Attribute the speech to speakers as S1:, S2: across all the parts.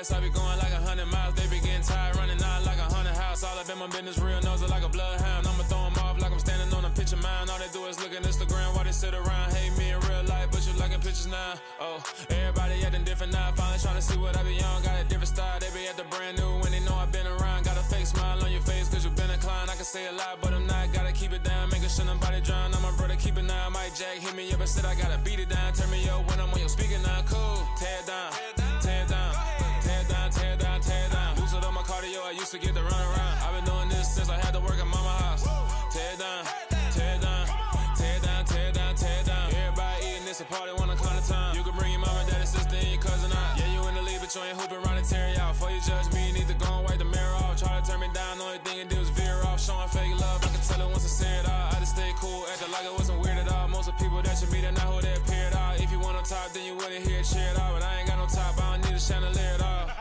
S1: fast, I be going like 100 miles. They be getting tired, running out like 100 house. All up in my business, real nose like a bloodhound. I'ma throw them off like I'm standing on a picture mound. All they do is look at Instagram while they sit around. Hate me in real life, but you liking pictures now. Oh, everybody acting different now. Finally trying to see what I be on. Got a different style, they be at the brand new when they know I've been around. Got a fake smile on your face cause you been inclined. I can say a lot, but I'm not. Gotta keep it down, making sure nobody drown. I'm my brother, keep it now. Mike Jack hit me up and said I gotta beat it down. Turn me up when I'm on your speaker now. Cool, tear it down, tear it down, tear it down, tear it down, tear it down. Boosted up my cardio, I used to get to run around. I've been doing this since I had to work at mama house. Tear it down, tear it down, tear it down, tear it down, tear it down. Everybody eating this a party, one o'clock of time. You can bring your mama, daddy, sister, and your cousin out. Yeah, you in the league, but you ain't hooping around and tear it out. Before you judge me, you need to go and wipe the mirror off. Try to turn me down, the only thing you do is veer off. Showing fake love, I can tell it once I say it all. I just stay cool, acting like it wasn't weird at all. Most of the people that you meet are not who they appear at all. If you want on top, then you wouldn't hear it cheer at all. But I ain't got no top, I don't need a chandelier at all.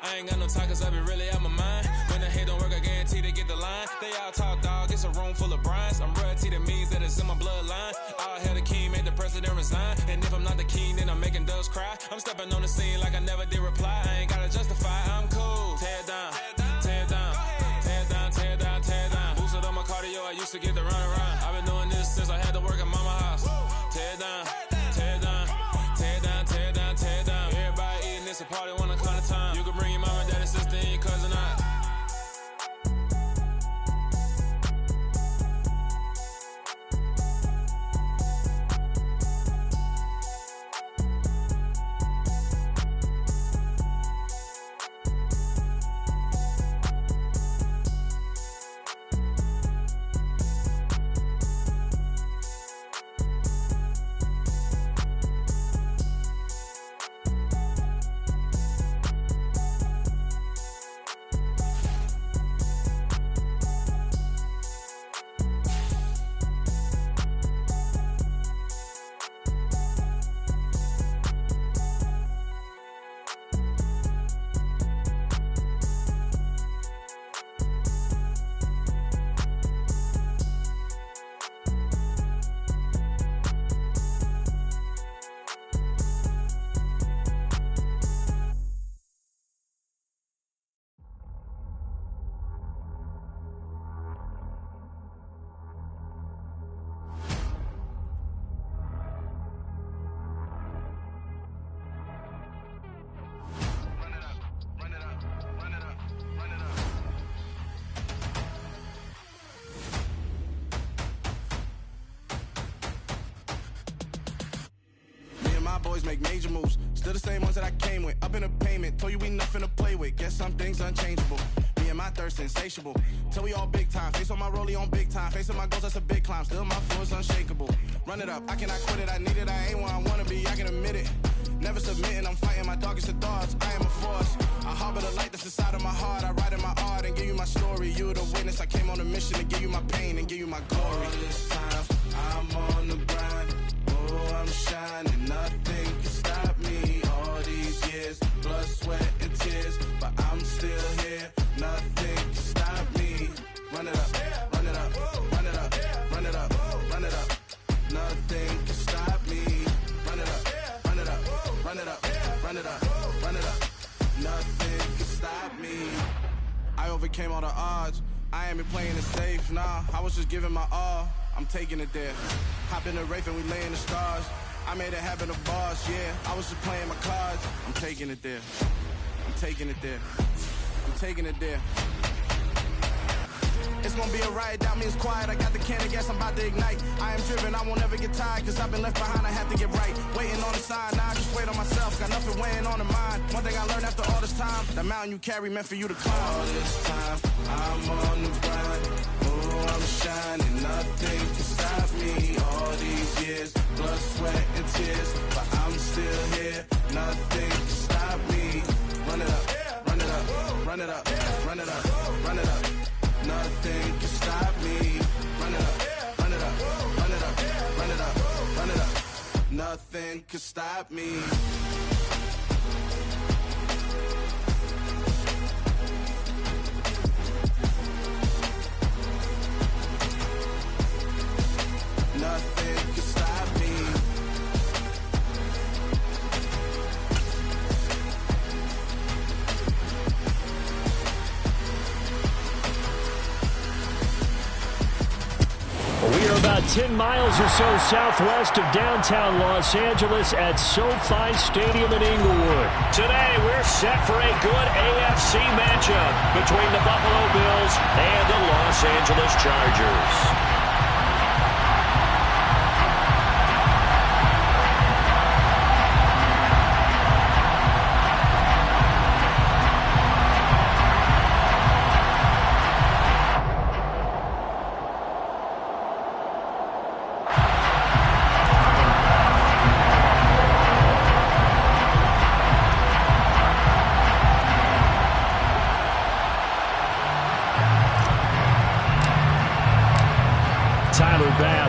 S1: I ain't got no talk cause I be really out my mind. When the hate don't work, I guarantee they get the line. They all talk dog, it's a room full of brines. I'm royalty, that means that it's in my bloodline. All hail the king, made the president resign. And if I'm not the king, then I'm making doves cry. I'm stepping on the scene like I never did reply. I ain't gotta justify, I'm cool. Tear it down, tear it down, tear it down, tear it down, tear it down. Boosted up my cardio, I used to get to run around. I've been doing this since I had to work at mama house. Tear it down, tear it down, tear it down, tear it down, tear it down. Everybody eating this a party, one o'clock of time. You can bring your mama, daddy, sister, and your cousin out.
S2: Boys make major moves, still the same ones that I came with. Up in the payment, told you we nothing to play with. Guess some things unchangeable. Me and my thirst insatiable. Till we all big time. Face on my rollie on big time. Facing my goals, that's a big climb. Still my flow is unshakable. Run it up, I cannot quit it. I need it, I ain't where I wanna be. I can admit it. Never submitting, I'm fighting my darkest of thoughts. I am a force. I harbor the light that's inside of my heart. I write in my art and give you my story. You're the witness. I came on a mission to give you my pain and give you my glory. All this time, I'm on the grind. Oh, I'm shining. Nothing can stop me. All these years, blood, sweat, and tears. But I'm still here. Nothing can stop me. Run it up, run it up, run it up, run it up, run it up. Nothing can stop me. Run it up, run it up, run it up, run it up, run it up. Nothing can stop me. I overcame all the odds. I ain't been playing it safe, nah. I was just giving my all. I'm taking it there. Hop in the Wraith and we lay in the stars. I made it happen to boss, yeah. I was just playing my cards. I'm taking it there. I'm taking it there. I'm taking it there. It's gonna be a riot, that means quiet. I got the can of gas, I'm about to ignite. I am driven, I won't ever get tired, cause I've been left behind, I have to get right. Waiting on the sign, now I just wait on myself. Got nothing weighing on the mind. One thing I learned after all this time, the mountain you carry meant for you to climb. All this time, I'm on the grind. Oh, I'm shining, nothing can stop me. All these years, blood, sweat, and tears. But I'm still here, nothing can stop me. Run it up, run it up, run it up, run it up, run it up. Nothing can stop me. Run it up, run it up, run it up, run it up, run it up. Nothing can stop me. Nothing can stop me.
S3: about 10 miles or so southwest of downtown Los Angeles at SoFi Stadium in Inglewood. Today, we're set for a good AFC matchup between the Buffalo Bills and the Los Angeles Chargers.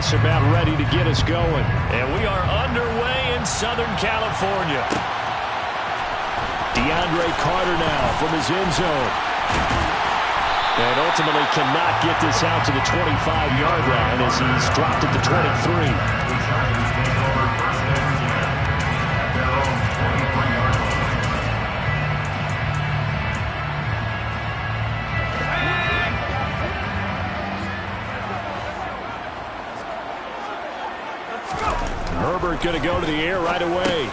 S3: About ready to get us going. And we are underway in Southern California. DeAndre Carter now from his end zone. And ultimately cannot get this out to the 25-yard line as he's dropped at the 23. Herbert going to go to the air right away.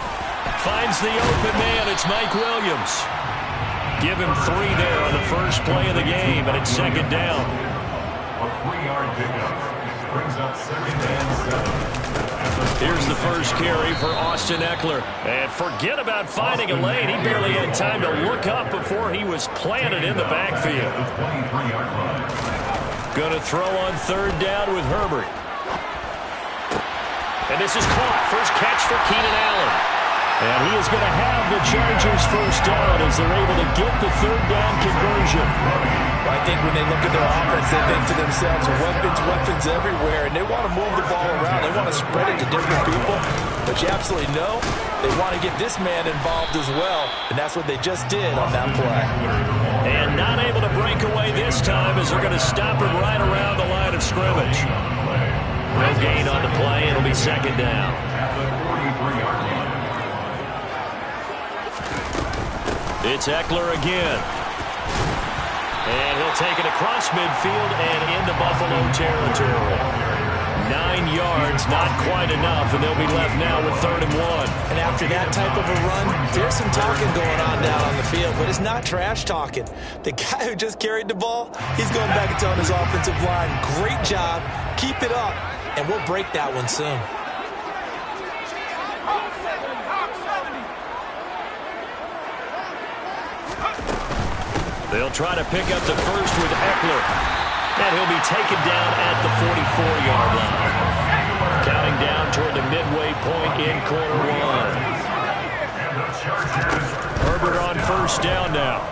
S3: Finds the open man. It's Mike Williams. Give him 3 there on the first play of the game, and it's second down.
S4: A 3-yard pickup brings up 2nd and 7.
S3: Here's the first carry for Austin Ekeler. And forget about finding a lane. He barely had time to look up before he was planted in the backfield. Going to throw on 3rd down with Herbert. And this is caught. First catch for Keenan Allen. And he is going to have the Chargers first down as they're able to get the 3rd down conversion.
S5: I think when they look at their offense, they think to themselves, weapons everywhere, and they want to move the ball around. They want to spread it to different people. But you absolutely know they want to get this man involved as well, and that's what they just did on that play.
S3: And not able to break away this time as they're going to stop him right around the line of scrimmage. No gain on the play. It'll be second down. It's Ekeler again. And he'll take it across midfield and into Buffalo territory. 9 yards, not quite enough, and they'll be left now with 3rd and 1.
S5: And after that type of a run, there's some talking going on down on the field, but it's not trash talking. The guy who just carried the ball, he's going back and telling his offensive line, great job, keep it up. And we'll break that one soon.
S3: They'll try to pick up the first with Ekeler. And he'll be taken down at the 44-yard line. Counting down toward the midway point in quarter 1. Herbert on first down now.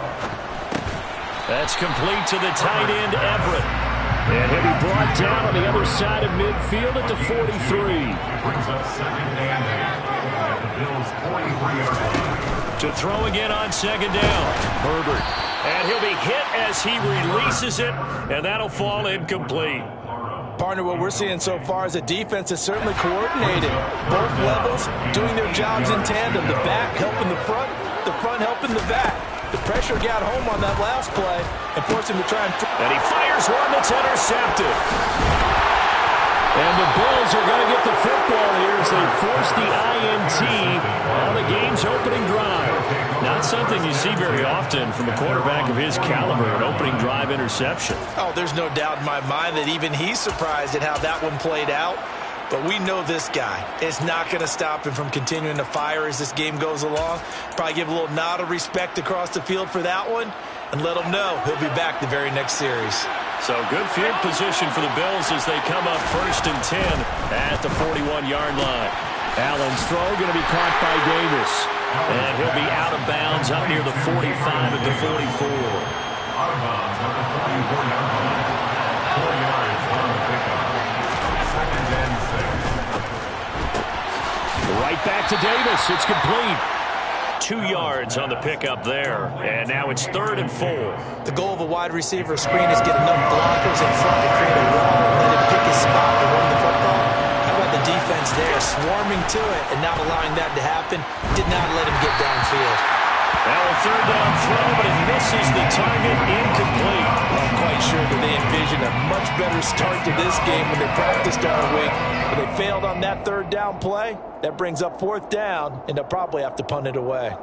S3: That's complete to the tight end, Everett. And he'll be brought down on the other side of midfield at the 43.
S4: Brings up 2nd and 8 at the Bills' 43-yard line.
S3: To throw again on 2nd down, Herbert. And he'll be hit as he releases it, and that'll fall incomplete.
S5: Partner, what we're seeing so far is the defense is certainly coordinated. Both levels doing their jobs in tandem. The back helping the front helping the back. The pressure got home on that last play and forced him to try and
S3: he fires one that's intercepted. And the Bills are going to get the football here as they force the INT on the game's opening drive. Not something you see very often from a quarterback of his caliber, an opening drive interception.
S5: Oh, there's no doubt in my mind that even he's surprised at how that one played out. But we know this guy. It's not going to stop him from continuing to fire as this game goes along. Probably give a little nod of respect across the field for that one and let him know he'll be back the very next series.
S3: So good field position for the Bills as they come up 1st and 10 at the 41-yard line. Allen's throw going to be caught by Davis. And he'll be out of bounds up near the 45 at the 44.
S4: Out of bounds at the 44-yard line. 4 yards on the pickup. 2nd and 6.
S3: Right back to Davis. It's complete. 2 yards on the pickup there. And now it's 3rd and 4.
S5: The goal of a wide receiver screen is get enough blockers in front to create a wall and let him pick his spot to run the football. How about the defense there, swarming to it and not allowing that to happen? Did not let him get downfield.
S3: Now a 3rd down throw, but it misses the target, incomplete.
S5: I'm quite sure that they envision getting a much better start to this game when they practiced all week. But they failed on that third down play. That brings up fourth down, and they'll probably have to punt it away.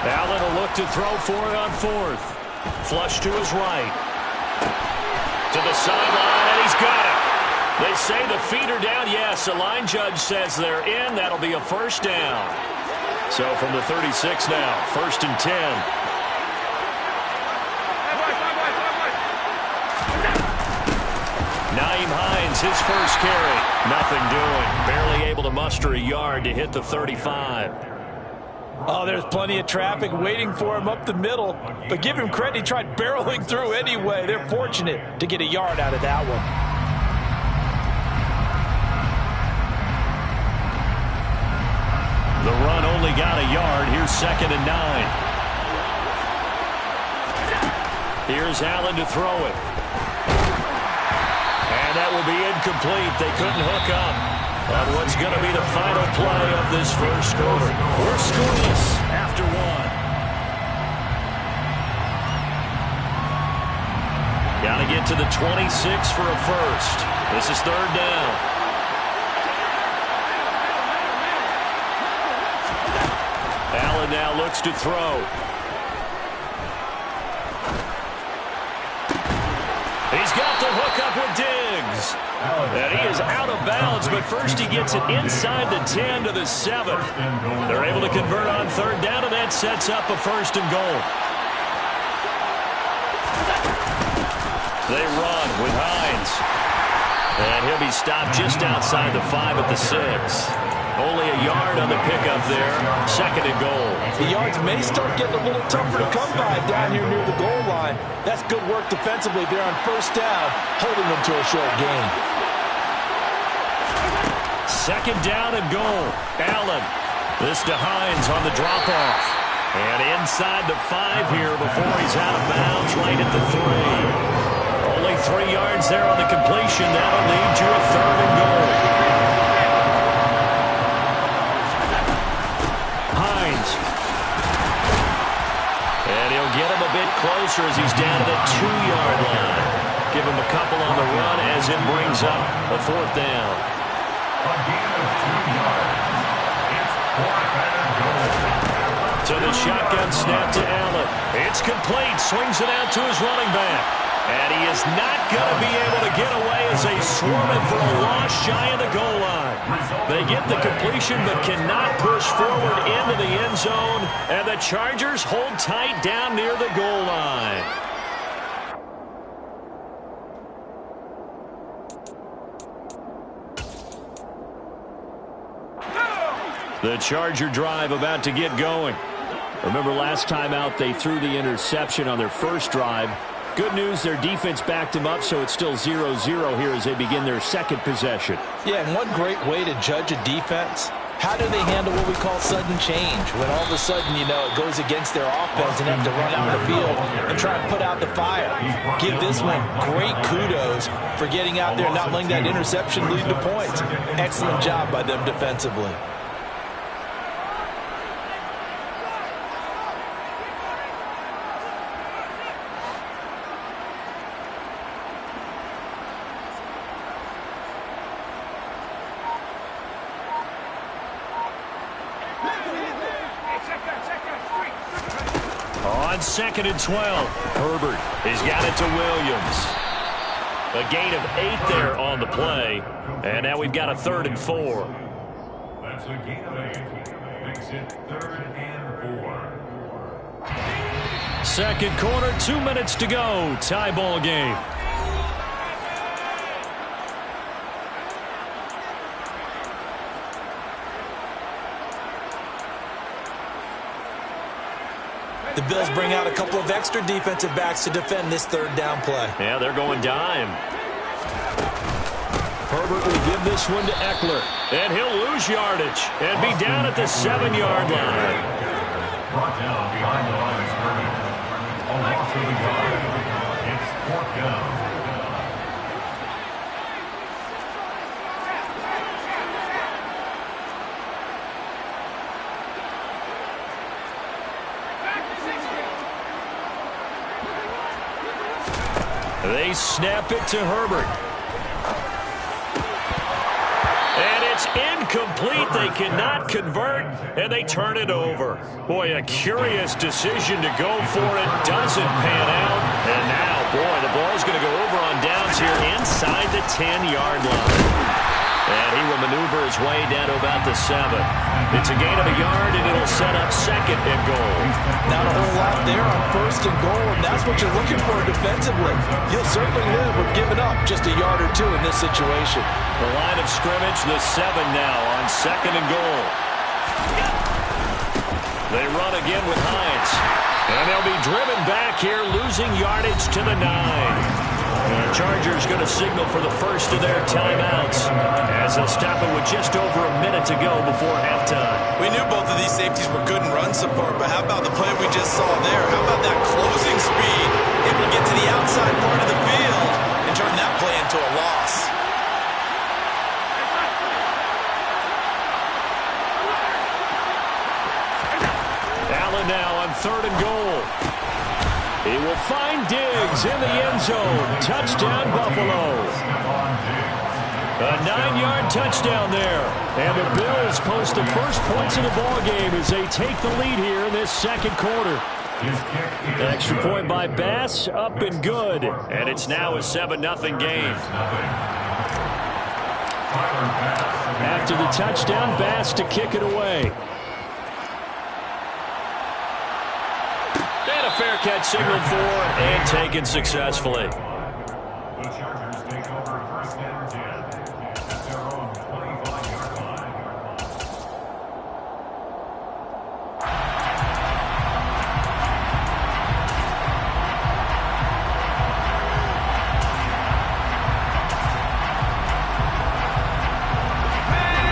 S3: Allen will look to throw for it on fourth. Flush to his right. To the sideline, and he's got it. They say the feet are down. Yes, the line judge says they're in. That'll be a first down. So from the 36 now, 1st and 10. Nyheim Hines, his first carry. Nothing doing. Barely able to muster a yard to hit the 35.
S5: Oh, there's plenty of traffic waiting for him up the middle. But give him credit, he tried barreling through anyway. They're fortunate to get a yard out of that one.
S3: The run only got a yard. Here's 2nd and 9. Here's Allen to throw it. And that will be incomplete. They couldn't hook up on what's going to be the final play of this first quarter. We're scoreless after one. Got to get to the 26 for a first. This is 3rd down. Allen now looks to throw. He's got the hookup with Diggs. And he is out of bounds, but first he gets it inside the 10 to the 7. They're able to convert on 3rd down, and that sets up a 1st and goal. They run with Hines. And he'll be stopped just outside the 5 at the 6. Only a yard on the pickup there. 2nd and goal.
S5: The yards may start getting a little tougher to come by down here near the goal line. That's good work defensively there on 1st down, holding them to a short gain.
S3: 2nd down and goal. Allen. This to Hines on the drop-off. And inside the 5 here before he's out of bounds right at the 3. Only 3 yards there on the completion. That'll lead to a 3rd and goal. And he'll get him a bit closer as he's down to the 2-yard line. Give him a couple on the run as it brings up a 4th down.
S4: A gain of 2 yards. It's 4th and goal.
S3: To the shotgun snap to Allen. It's complete. Swings it out to his running back. And he is not going to be able to get away as they swarm him for a loss shy of the goal line. They get the completion but cannot push forward into the end zone. And the Chargers hold tight down near the goal line. The Charger drive about to get going. Remember last time out they threw the interception on their first drive. Good news, their defense backed them up, so it's still 0-0 here as they begin their 2nd possession.
S5: Yeah, and one great way to judge a defense, how do they handle what we call sudden change? When all of a sudden, you know, it goes against their offense and have to run out the field and try and put out the fire. Give this one great kudos for getting out there and not letting that interception lead to points. Excellent job by them defensively.
S3: On 2nd and 12, Herbert has got it to Williams. A gain of 8 there on the play. And now we've got a 3rd and 4.
S4: That's a gain of 8. Makes it 3rd and 4.
S3: 2nd quarter, 2 minutes to go. Tie ball game.
S5: The Bills bring out a couple of extra defensive backs to defend this 3rd down play.
S3: Yeah, they're going dime. Herbert will give this one to Eckler. And he'll lose yardage and be down at the 7-yard line.
S4: Brought down behind the line of scrimmage. A loss of the yard. down.
S3: They snap it to Herbert. And it's incomplete. They cannot convert, and they turn it over. Boy, a curious decision to go for it. Doesn't pan out. And now, boy, the ball's going to go over on downs here inside the 10-yard line. And he will maneuver his way down to about the 7. It's a gain of a yard, and it'll set up 2nd and goal.
S5: Not a whole lot there on 1st and goal, and that's what you're looking for defensively. You'll certainly live with giving up just a yard or 2 in this situation.
S3: The line of scrimmage, the 7 now on 2nd and goal. They run again with Hines. And they'll be driven back here, losing yardage to the 9. The Chargers going to signal for the first of their timeouts as they'll stop it with just over a minute to go before halftime.
S5: We knew both of these safeties were good in run support, but how about the play we just saw there? How about that closing speed? Able to get to the outside part of the field and turn that play into a loss.
S3: Allen now on 3rd and goal. He will find Diggs in the end zone. Touchdown, Buffalo. A 9-yard touchdown there. And the Bills post the first points of the ball game as they take the lead here in this 2nd quarter. Extra point by Bass, up and good. And it's now a 7-0 game. After the touchdown, Bass to kick it away. Fair catch signaled for and taken successfully.
S4: The Chargers take over 1st and 10 at their own 25-yard line.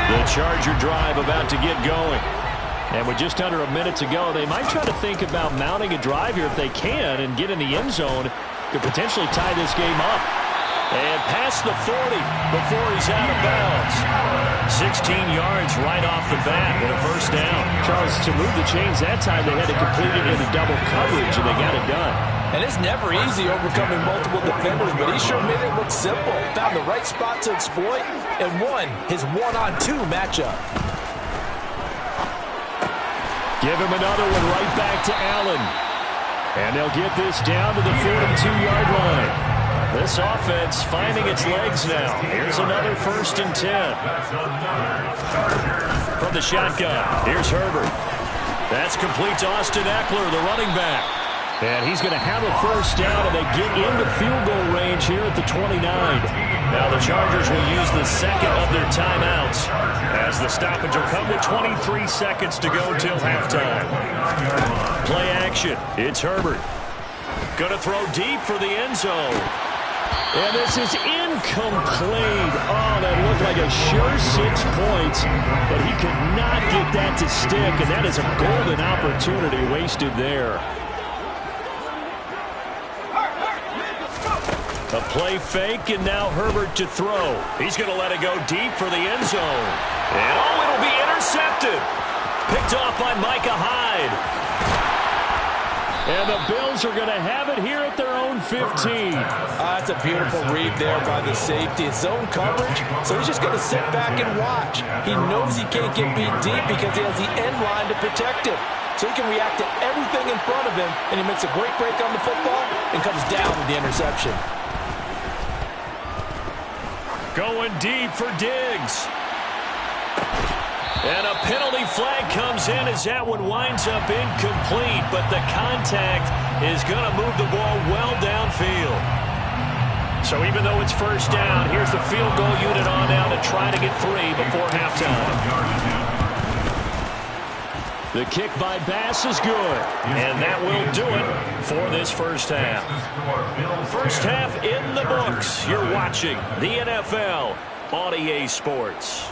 S3: The Charger drive about to get going. And with just under a minute to go, they might try to think about mounting a drive here if they can and get in the end zone. Could potentially tie this game up. And past the 40 before he's out of bounds. 16 yards right off the bat with a first down. Charles, to move the chains that time, they had to complete it into double coverage, and they got it done.
S5: And it's never easy overcoming multiple defenders, but he sure made it look simple. Found the right spot to exploit and won his 1-on-2 matchup.
S3: Give him another one right back to Allen. And they'll get this down to the 42-yard line. This offense finding its legs now. Here's another 1st and 10. From the shotgun, here's Herbert. That's complete to Austin Eckler, the running back. And he's going to have a first down, and they get into field goal range here at the 29. Now the Chargers will use the 2nd of their timeouts as the stoppage will come with 23 seconds to go till halftime. Play action. It's Herbert. Going to throw deep for the end zone. And this is incomplete. Oh, that looked like a sure 6 points, but he could not get that to stick, and that is a golden opportunity wasted there. A play fake, and now Herbert to throw. He's going to let it go deep for the end zone. And oh, it'll be intercepted. Picked off by Micah Hyde. And the Bills are going to have it here at their own 15.
S5: That's a beautiful read there by the safety. It's zone coverage, so he's just going to sit back and watch. He knows he can't get beat deep because he has the end line to protect him. So he can react to everything in front of him, and he makes a great break on the football and comes down with the interception.
S3: Going deep for Diggs. And a penalty flag comes in as that one winds up incomplete, but the contact is going to move the ball well downfield. So even though it's first down, here's the field goal unit on now to try to get 3 before halftime. The kick by Bass is good, and that will do it for this first half. First half in the books. You're watching the NFL on EA Sports.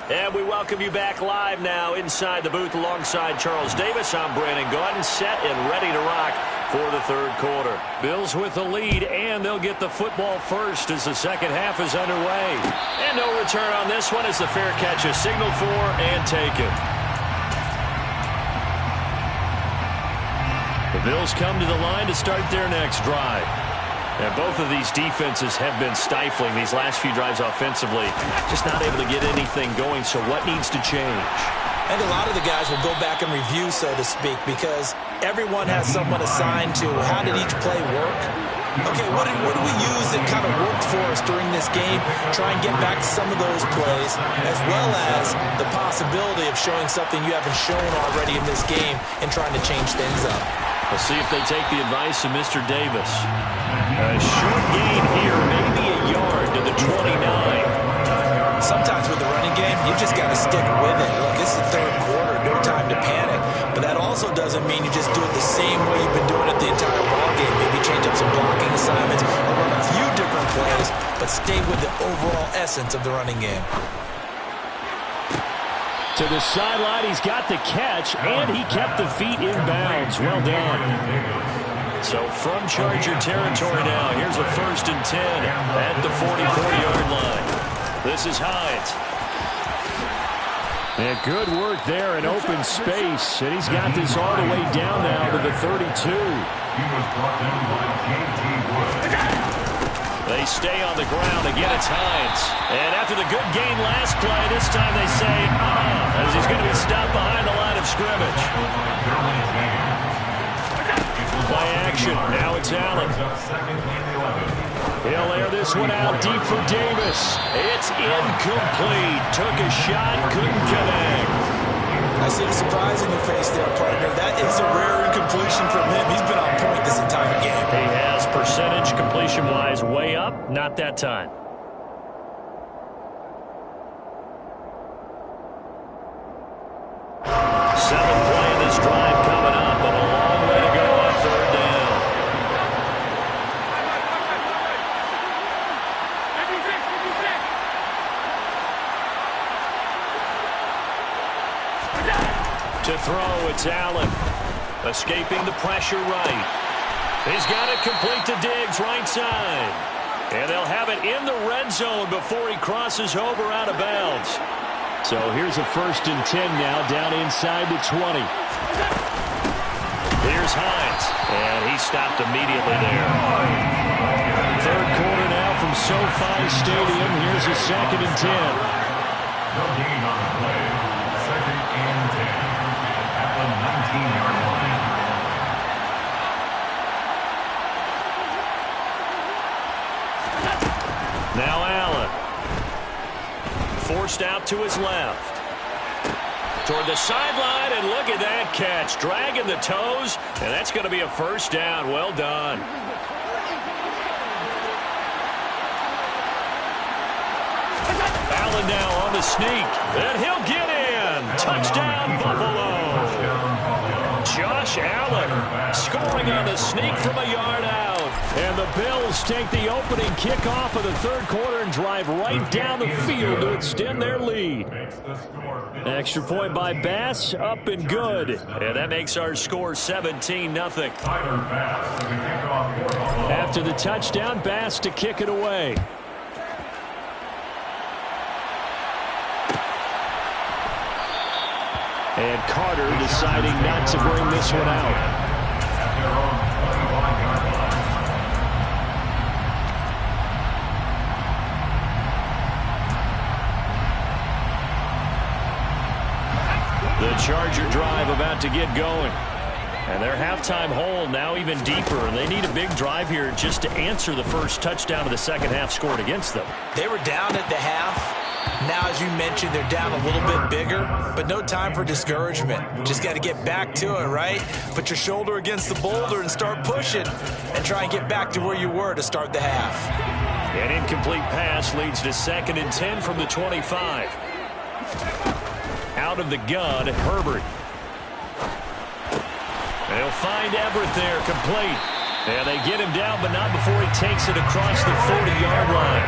S3: And we welcome you back live now inside the booth alongside Charles Davis. I'm Brandon Gaudin, set and ready to rock for the third quarter. Bills with the lead, and they'll get the football first as the second half is underway. And no return on this one as the fair catch is signaled for and taken. The Bills come to the line to start their next drive. And both of these defenses have been stifling these last few drives offensively. Just not able to get anything going, so what needs to change?
S5: I think a lot of the guys will go back and review, so to speak, because everyone has someone assigned to how did each play work. Okay, what do we use that kind of worked for us during this game? Try and get back to some of those plays, as well as the possibility of showing something you haven't shown already in this game and trying to change things up.
S3: We'll see if they take the advice of Mr. Davis. A short gain here, maybe a yard to the 29.
S5: Sometimes with the running game, you just got to stick with it. Look, this is the third quarter, no time to panic. But that also doesn't mean you just do it the same way you've been doing it the entire ball game. Maybe change up some blocking assignments or run a few different plays, but stay with the overall essence of the running game.
S3: To the sideline, he's got the catch, and he kept the feet in bounds. Well done. So from Charger territory now, here's a 1st and 10 at the 44-yard line. This is Hines. And good work there in open space. And he's got this all the way down now to the 32. They stay on the ground. Again, it's Hines. And after the good gain last play, this time they say, as he's going to be stopped behind the line of scrimmage. Play action. Now it's Allen. He'll air this one out deep for Davis. It's incomplete. Took a shot, couldn't connect.
S5: I see the surprise in your face there, partner. That is a rare incompletion from him. He's been on point this entire game.
S3: He has percentage completion-wise way up. Not that time. Seventh play of this drive coming up, and a long way to go on third down. To throw, it's Allen. Escaping the pressure right. He's got it complete to Diggs, right side. And they'll have it in the red zone before he crosses over out of bounds. So here's a 1st and 10 now, down inside the 20. Here's Hines. And he stopped immediately there. Third quarter now from SoFi Stadium. Here's a 2nd and 10.
S4: No gain on the play. 2nd and 10 at the 19-yard line.
S3: Now Allen. Forced out to his left. Toward the sideline, and look at that catch. Dragging the toes, and that's going to be a 1st down. Well done. Allen now on the sneak, and he'll get in. Touchdown, Buffalo. Josh Allen scoring on the sneak from a yard out. And the Bills take the opening kickoff of the third quarter and drive right down the field to extend their lead. Extra point by Bass, up and good. And that makes our score 17-0. After the touchdown, Bass to kick it away. And Carter deciding not to bring this one out. The Charger drive about to get going. And their halftime hole now even deeper. And they need a big drive here just to answer the first touchdown of the second half scored against them.
S5: They were down at the half. Now, as you mentioned, they're down a little bit bigger, but no time for discouragement. Just got to get back to it, right? Put your shoulder against the boulder and start pushing and try and get back to where you were to start the half.
S3: An incomplete pass leads to 2nd and 10 from the 25. Out of the gun, Herbert. They'll find Everett there, complete. And they get him down, but not before he takes it across the 40-yard line.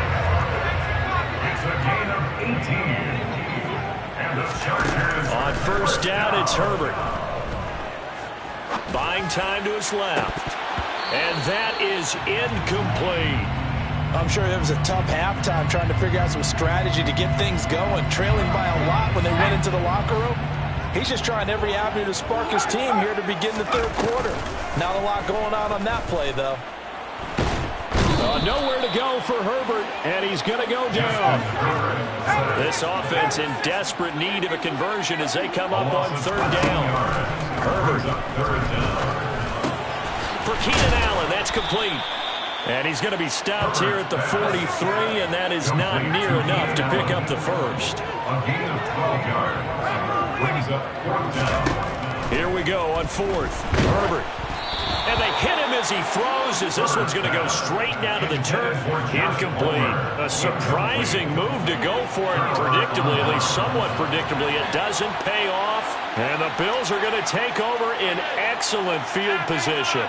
S4: It's a gain of 18.
S3: On first down, it's Herbert. Buying time to his left. And that is incomplete.
S5: I'm sure it was a tough halftime trying to figure out some strategy to get things going, trailing by a lot when they went into the locker room. He's just trying every avenue to spark his team here to begin the third quarter. Not a lot going on that play, though.
S3: Nowhere to go for Herbert, and he's going to go down. This offense in desperate need of a conversion as they come up on third down. Herbert. For Keenan Allen, that's complete. And he's going to be stopped here at the 43, and that is not near enough to pick up the first.
S4: A gain of 12 yards. Brings up fourth down.
S3: Here we go on fourth. Herbert. And they hit him as he throws, as this one's going to go straight down to the turf. Incomplete. A surprising move to go for it predictably, at least somewhat predictably. It doesn't pay off. And the Bills are going to take over in excellent field position.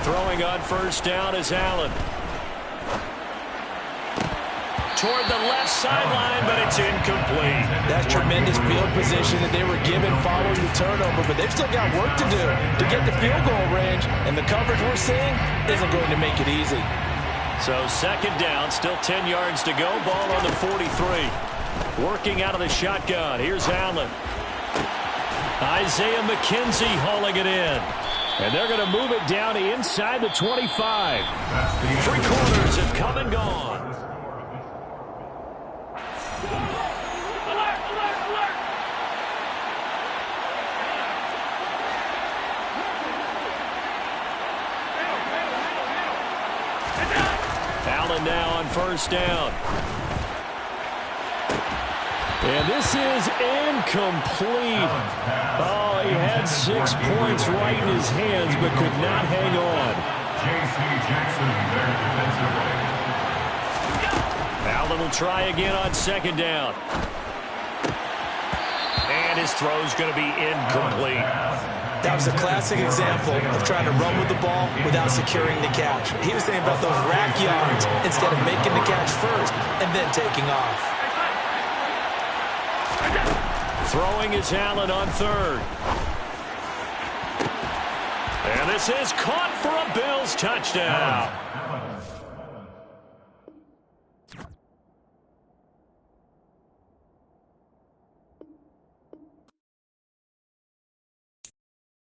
S3: Throwing on first down is Allen. Toward the left sideline, but it's incomplete.
S5: That's tremendous field position that they were given following the turnover, but they've still got work to do to get the field goal range, and the coverage we're seeing isn't going to make it easy.
S3: So second down, still 10 yards to go. Ball on the 43. Working out of the shotgun. Here's Allen. Isaiah McKenzie hauling it in. And they're going to move it down inside the 25. 3 quarters have come and gone. Allen now on first down. And this is incomplete. Oh, he had 6 points right in his hands, but could not hang on.
S4: J.C. Jackson, their defensive end.
S3: Allen will try again on second down. And his throw's going to be incomplete.
S5: That was a classic example of trying to run with the ball without securing the catch. He was thinking about those rack yards instead of making the catch first and then taking off.
S3: Throwing is Allen on third. And this is caught for a Bills touchdown.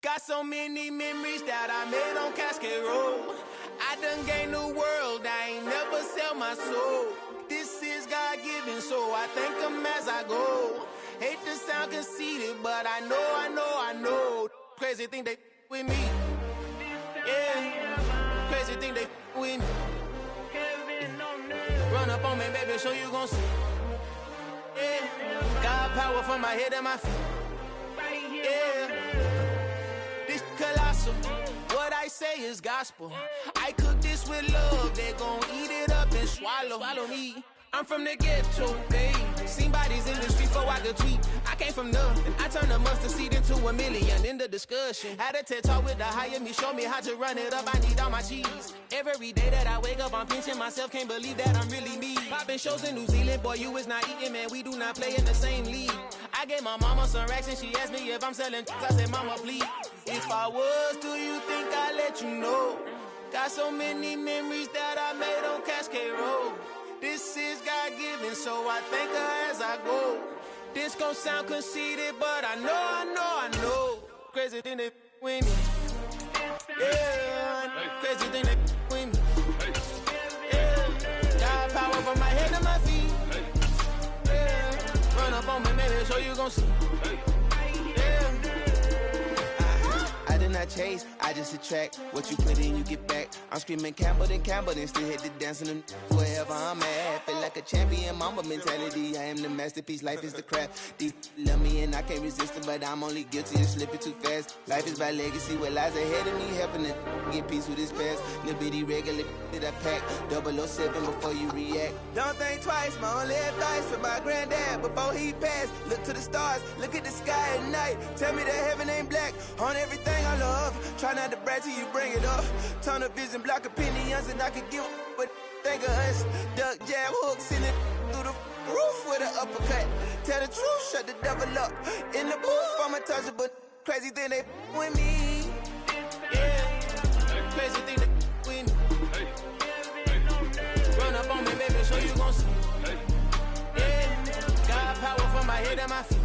S6: Got so many memories that I made on Cascade Road. I done gained the world, I ain't never sell my soul. This is God-given, so I thank him as I go. Hate to sound conceited, but I know. Crazy thing they with me. Yeah, crazy thing they with me. Run up on me, baby, so you gon' see. Yeah, God power from my head and my feet. Yeah, this colossal. What I say is gospel. I cook this with love, they gon' eat it up and swallow me. I'm from the ghetto, babe. Seen bodies in the streets before I could tweet. I came from nothing. I turned a mustard seed into a million in the discussion. Had a TED talk with the higher me, show me how to run it up. I need all my cheese. Every day that I wake up, I'm pinching myself. Can't believe that I'm really me. Popping shows in New Zealand, boy, you is not eating, man. We do not play in the same league. I gave my mama some racks and she asked me if I'm selling. I said, mama, please. If I was, do you think I'd let you know? Got so many memories that I made on Cascade Road. This is God-given, so I thank her as I go. This gon' sound conceited, but I know. Crazy thing they with me. Yeah, crazy thing they with me. Yeah, got power from my head to my feet. Yeah, run up on me, maybe, so you gon' see. Yeah. I did not chase, I just attract. What you put in, you get back. I'm screaming Campbell, then still hit the dance and wherever I'm at. Feel like a champion, mama mentality. I am the masterpiece, life is the craft. These love me and I can't resist it, but I'm only guilty of slipping too fast. Life is by legacy, what lies ahead of me, helping to get peace with this past. Little bitty regular that I pack, 007 before you react. Don't think twice, my only advice for my granddad before he passed. Look to the stars, look at the sky at night. Tell me that heaven ain't black on everything I love. love. Try not to brag till you bring it up. Tunnel vision, block opinions, and I can give what think of us. Duck jab hooks in it through the roof with an uppercut. Tell the truth, shut the devil up. In the booth, I'm untouchable. Crazy thing they with me. Yeah, crazy thing they with me. Run up on me, baby, so you gon' see. Yeah, got power from my head and my feet.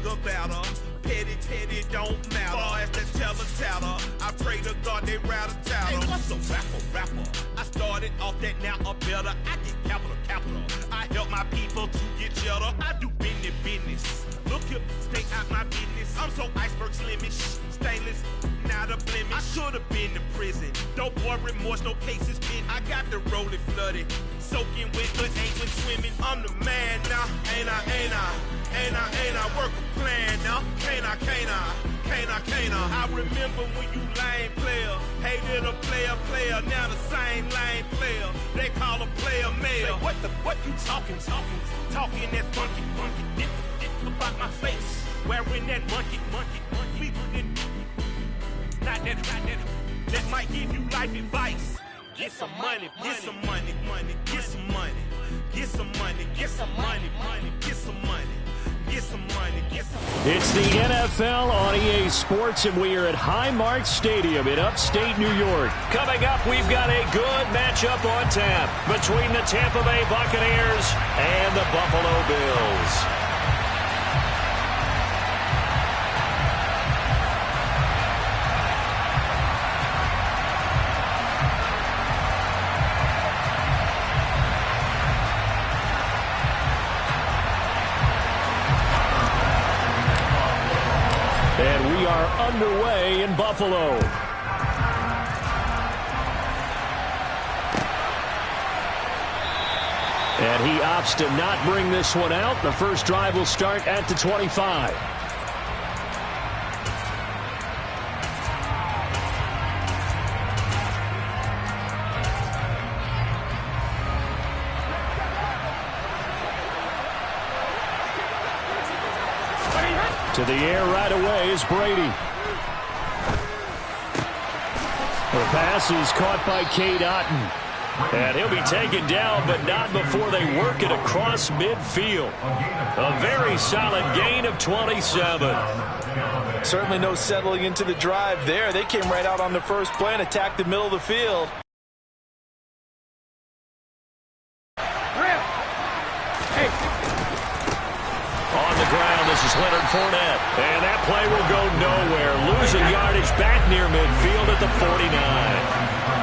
S7: About her. Petty, don't matter. Far as that teller, I pray to God they rattle tattle. Hey, what's a rapper? I started off that, now I'm better. I get capital. I help my people to get cheddar. I do business. Look here, stay out my business. I'm so iceberg slimish, stainless, not a blemish. I should've been in prison. Don't boy remorse, no cases pinned. I got the rolling flooded, soaking wet, but ain't been swimming. I'm the man now, ain't I work a plan now. Can't I? I remember when you lame player, hated a player, now the same lame player. They call a player mayor. Say, what you talking that monkey, dip about my face, wearing that monkey. We didn't, not that might give you life advice. Get some money.
S3: It's the NFL on EA Sports, and we are at Highmark Stadium in upstate New York. Coming up, we've got a good matchup on tap between the Tampa Bay Buccaneers and the Buffalo Bills. And we are underway in Buffalo. And he opts to not bring this one out. The first drive will start at the 25. To the air right away is Brady. The pass is caught by Cade Otton. And he'll be taken down, but not before they work it across midfield. A very solid gain of 27.
S5: Certainly no settling into the drive there. They came right out on the first play and attacked the middle of the field.
S3: This is Leonard Fournette, and that play will go nowhere. Losing yardage back near midfield at the 49.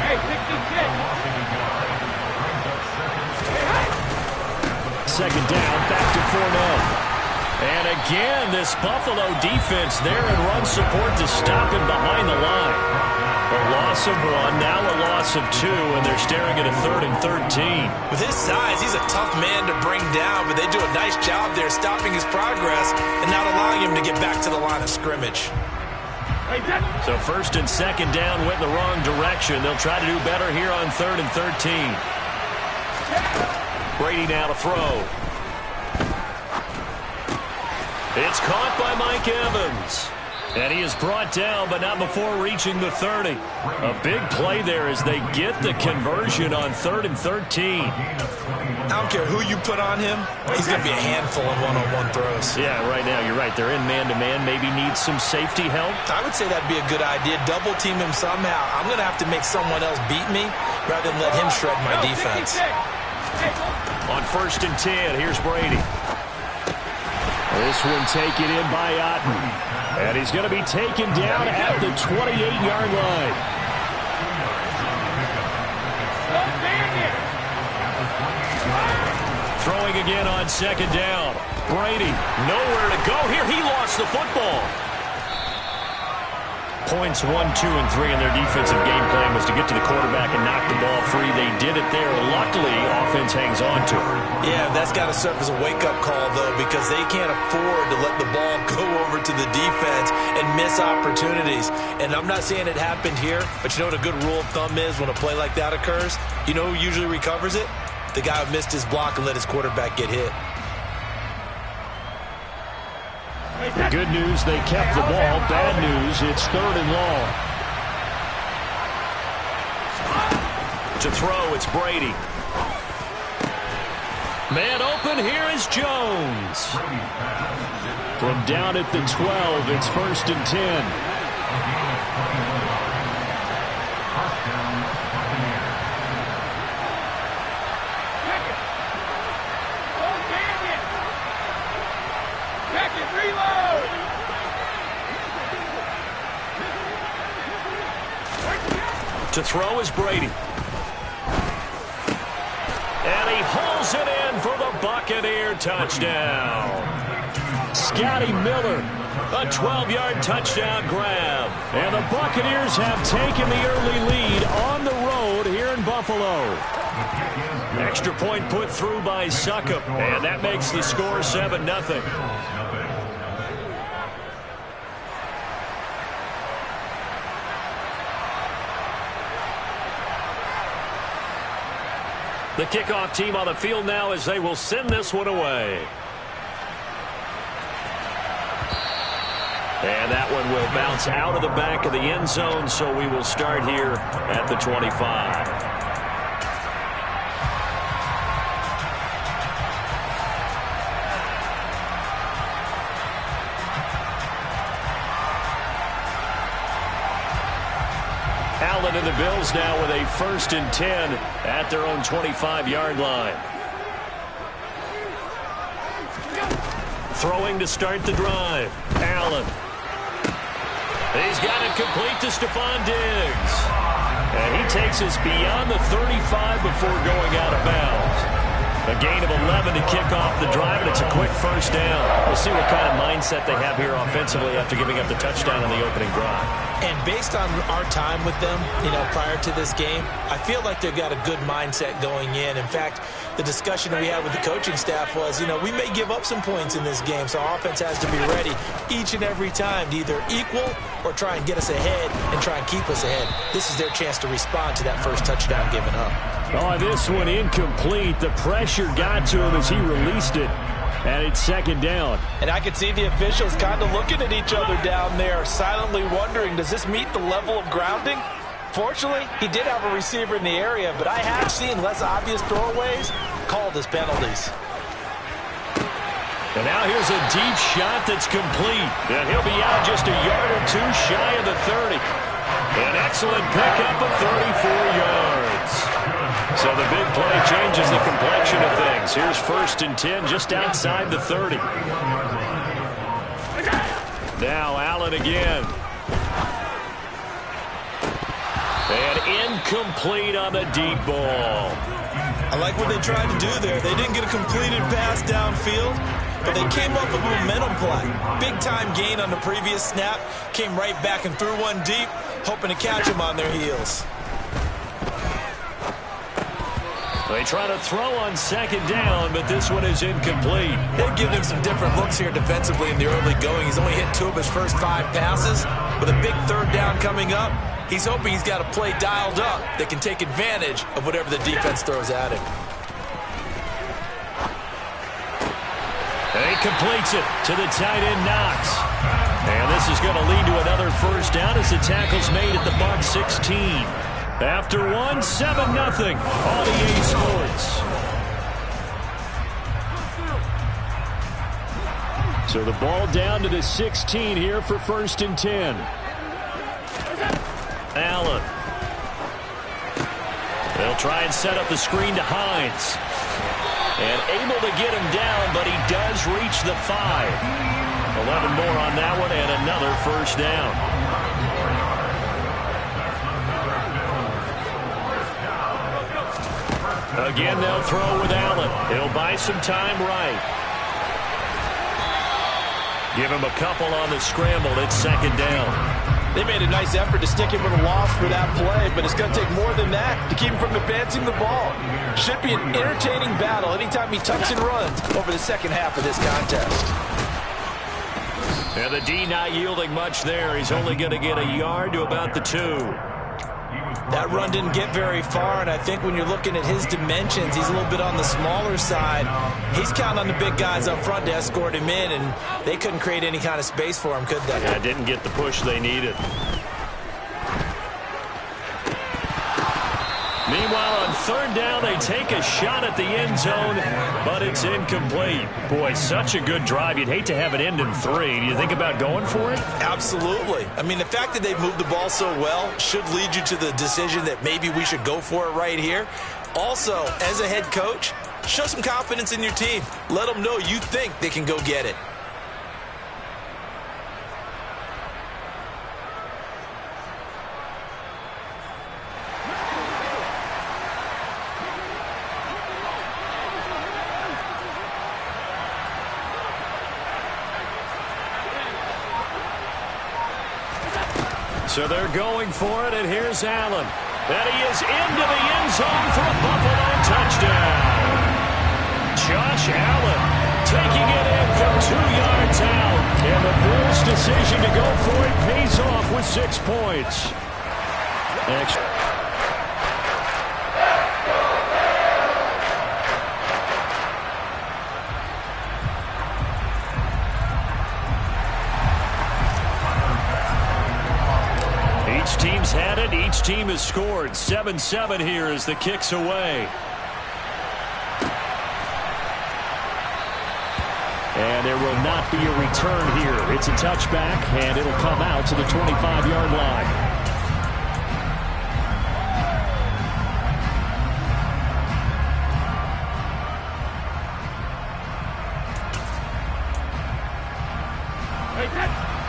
S8: Hey, 66.
S3: Second down, back to Fournette. And again, this Buffalo defense there in run support to stop him behind the line. A loss of 1, now a loss of 2, and they're staring at a 3rd and 13.
S5: With his size, he's a tough man to bring down, but they do a nice job there stopping his progress and not allowing him to get back to the line of scrimmage.
S3: So first and second down went the wrong direction. They'll try to do better here on 3rd and 13. Brady now to throw. It's caught by Mike Evans. And he is brought down, but not before reaching the 30. A big play there as they get the conversion on 3rd and 13.
S5: I don't care who you put on him, he's going to be a handful of one-on-one throws.
S3: Yeah, right now you're right. They're in man-to-man, maybe needs some safety help.
S5: I would say that'd be a good idea. Double team him somehow. I'm going to have to make someone else beat me rather than let him shred my defense.
S3: On 1st and 10, here's Brady. This one taken in by Otton. And he's going to be taken down at the 28-yard line. Throwing again on 2nd down. Brady, nowhere to go here. He lost the football. points, 1, 2, and 3 in their defensive game plan was to get to the quarterback and knock the ball free. They did it there. Luckily, offense hangs on to it.
S5: Yeah, that's got to serve as a wake-up call, though, because they can't afford to let the ball go over to the defense and miss opportunities. And I'm not saying it happened here, but you know what a good rule of thumb is when a play like that occurs? You know who usually recovers it? The guy who missed his block and let his quarterback get hit.
S3: The good news, they kept the ball. Bad news, it's 3rd and long. To throw, it's Brady. Man open, here is Jones. From down at the 12, it's 1st and 10. To throw is Brady. And he pulls it in for the Buccaneer touchdown. Scotty Miller, a 12-yard touchdown grab. And the Buccaneers have taken the early lead on the road here in Buffalo. Extra point put through by Succop, and that makes the score 7-0. The kickoff team on the field now as they will send this one away. And that one will bounce out of the back of the end zone, so we will start here at the 25. Allen and the Bills now with a 1st and 10 at their own 25-yard line. Throwing to start the drive. Allen. He's got it complete to Stephon Diggs. And he takes us beyond the 35 before going out of bounds. A gain of 11 to kick off the drive, and it's a quick 1st down. We'll see what kind of mindset they have here offensively after giving up the touchdown on the opening drive.
S5: And based on our time with them, prior to this game, I feel like they've got a good mindset going in. In fact, the discussion that we had with the coaching staff was, we may give up some points in this game, so our offense has to be ready each and every time to either equal or try and get us ahead and try and keep us ahead. This is their chance to respond to that first touchdown given up.
S3: Oh, this one incomplete. The pressure got to him as he released it. And it's 2nd down.
S5: And I could see the officials kind of looking at each other down there, silently wondering, does this meet the level of grounding? Fortunately, he did have a receiver in the area, but I have seen less obvious throwaways called as penalties.
S3: And now here's a deep shot that's complete. And he'll be out just a yard or two shy of the 30. An excellent pickup of 34 yards. So the big play changes the complexion of things. Here's 1st and 10 just outside the 30. Now Allen again. And incomplete on the deep ball.
S5: I like what they tried to do there. They didn't get a completed pass downfield, but they came up with a momentum play. Big-time gain on the previous snap. Came right back and threw one deep, hoping to catch them on their heels.
S3: They try to throw on 2nd down, but this one is incomplete.
S5: They've given him some different looks here defensively in the early going. He's only hit 2 of his first 5 passes. With a big 3rd down coming up, he's hoping he's got a play dialed up that can take advantage of whatever the defense throws at him.
S3: And he completes it to the tight end, Knox. And this is going to lead to another 1st down as the tackle's made at the Bucs 16. After 1, 7-0 on EA Sports. So the ball down to the 16 here for 1st and 10. Allen. They'll try and set up the screen to Hines. And able to get him down, but he does reach the 5. 11 more on that one and another 1st down. Again, they'll throw with Allen. He'll buy some time right. Give him a couple on the scramble. It's 2nd down.
S5: They made a nice effort to stick him with a loss for that play, but it's going to take more than that to keep him from advancing the ball. Should be an entertaining battle anytime he tucks and runs over the second half of this contest.
S3: And the D not yielding much there. He's only going to get a yard to about the 2.
S5: That run didn't get very far, and I think when you're looking at his dimensions, he's a little bit on the smaller side. He's counting on the big guys up front to escort him in, and they couldn't create any kind of space for him, could they?
S3: Yeah, didn't get the push they needed. Meanwhile, on third down, they take a shot at the end zone, but it's incomplete. Boy, such a good drive. You'd hate to have it end in 3. Do you think about going for it?
S5: Absolutely. I mean, the fact that they've moved the ball so well should lead you to the decision that maybe we should go for it right here. Also, as a head coach, show some confidence in your team. Let them know you think they can go get it.
S3: So they're going for it, and here's Allen. And he is into the end zone for a Buffalo touchdown. Josh Allen taking it in from 2 yards out. And the Bills' decision to go for it pays off with 6 points. Each team's had it. Each team has scored. 7-7 here as the kick's away. And there will not be a return here. It's a touchback, and it'll come out to the 25-yard line.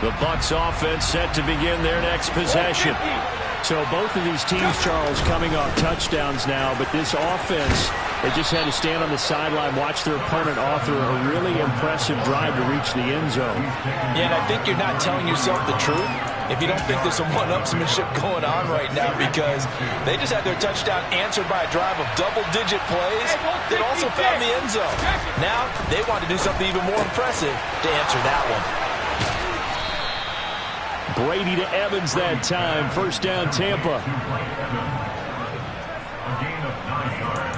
S3: The Bucs offense set to begin their next possession. So both of these teams, Charles, coming off touchdowns now, but this offense, they just had to stand on the sideline, watch their opponent author a really impressive drive to reach the end zone.
S5: Yeah, and I think you're not telling yourself the truth if you don't think there's some one-upsmanship going on right now, because they just had their touchdown answered by a drive of double-digit plays that also found the end zone. Now they want to do something even more impressive to answer that one.
S3: Brady to Evans that time. First down, Tampa.
S4: A gain of 9 yards.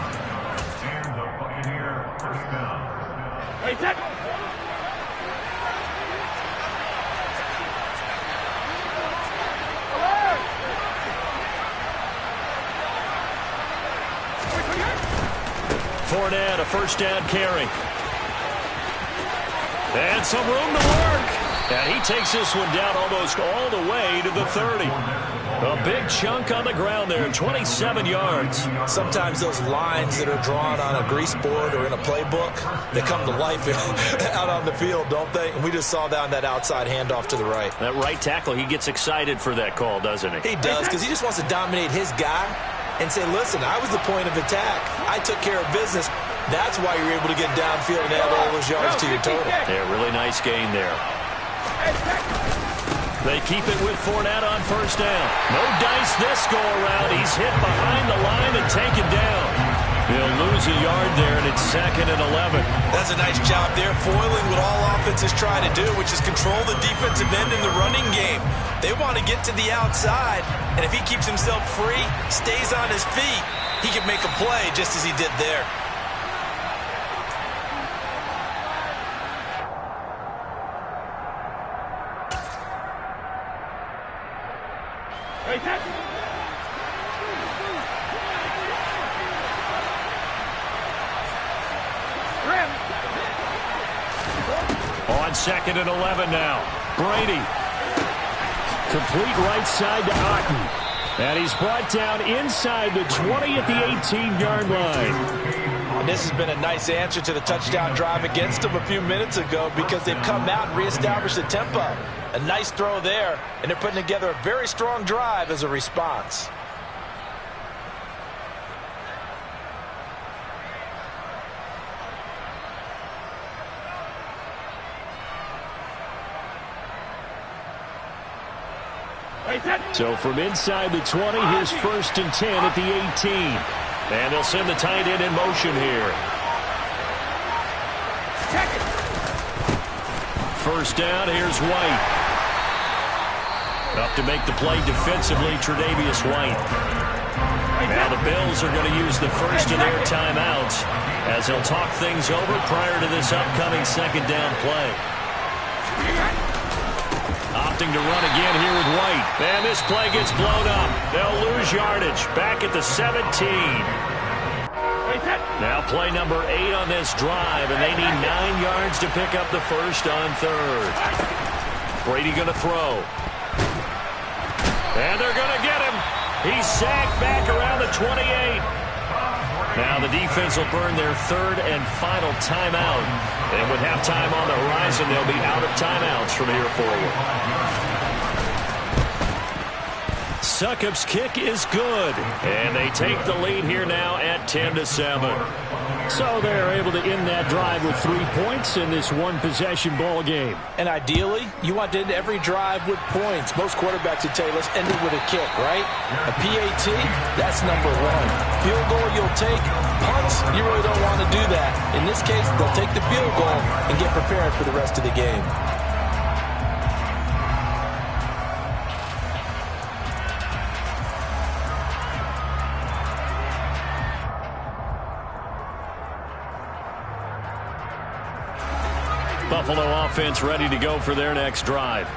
S4: And the Buccaneer first down.
S3: Fournette, a first down carry. And some room to work. And he takes this one down almost all the way to the 30. A big chunk on the ground there, 27 yards.
S5: Sometimes those lines that are drawn on a grease board or in a playbook, they come to life out on the field, don't they? And we just saw down that outside handoff to the right.
S3: That right tackle, he gets excited for that call, doesn't he?
S5: He does, because he just wants to dominate his guy and say, listen, I was the point of attack. I took care of business. That's why you're able to get downfield and add all those yards to your total.
S3: Yeah, really nice gain there. They keep it with Fournette on first down. No dice this go-around. He's hit behind the line and taken down. He'll lose a yard there, and it's 2nd and 11.
S5: That's a nice job there, foiling what all offenses try to do, which is control the defensive end in the running game. They want to get to the outside, and if he keeps himself free, stays on his feet, he can make a play just as he did there.
S3: On 2nd and 11 now. Brady. Complete right side to Otten. And he's brought down inside the 20 at the 18-yard line.
S5: And this has been a nice answer to the touchdown drive against them a few minutes ago, because they've come out and reestablished the tempo. A nice throw there, and they're putting together a very strong drive as a response.
S3: So from inside the 20, here's 1st and 10 at the 18. And they'll send the tight end in motion here. First down, here's White. Up to make the play defensively, Tre'Davious White. Now the Bills are going to use the first of their timeouts as they'll talk things over prior to this upcoming 2nd down play. Opting to run again here with White. And this play gets blown up. They'll lose yardage. Back at the 17. Now play number 8 on this drive, and they need 9 yards to pick up the first on 3rd. Brady going to throw. And they're going to get him. He's sacked back around the 28. Now the defense will burn their 3rd and final timeout. And with halftime on the horizon, they'll be out of timeouts from here forward. Succop's kick is good. And they take the lead here now at 10-7. So they're able to end that drive with 3 points in this one-possession ball game.
S5: And ideally, you want to end every drive with points. Most quarterbacks would tell you, let's end it with a kick, right? A PAT, that's number 1. Field goal you'll take. Punts, you really don't want to do that. In this case, they'll take the field goal and get prepared for the rest of the game.
S3: Buffalo offense ready to go for their next drive.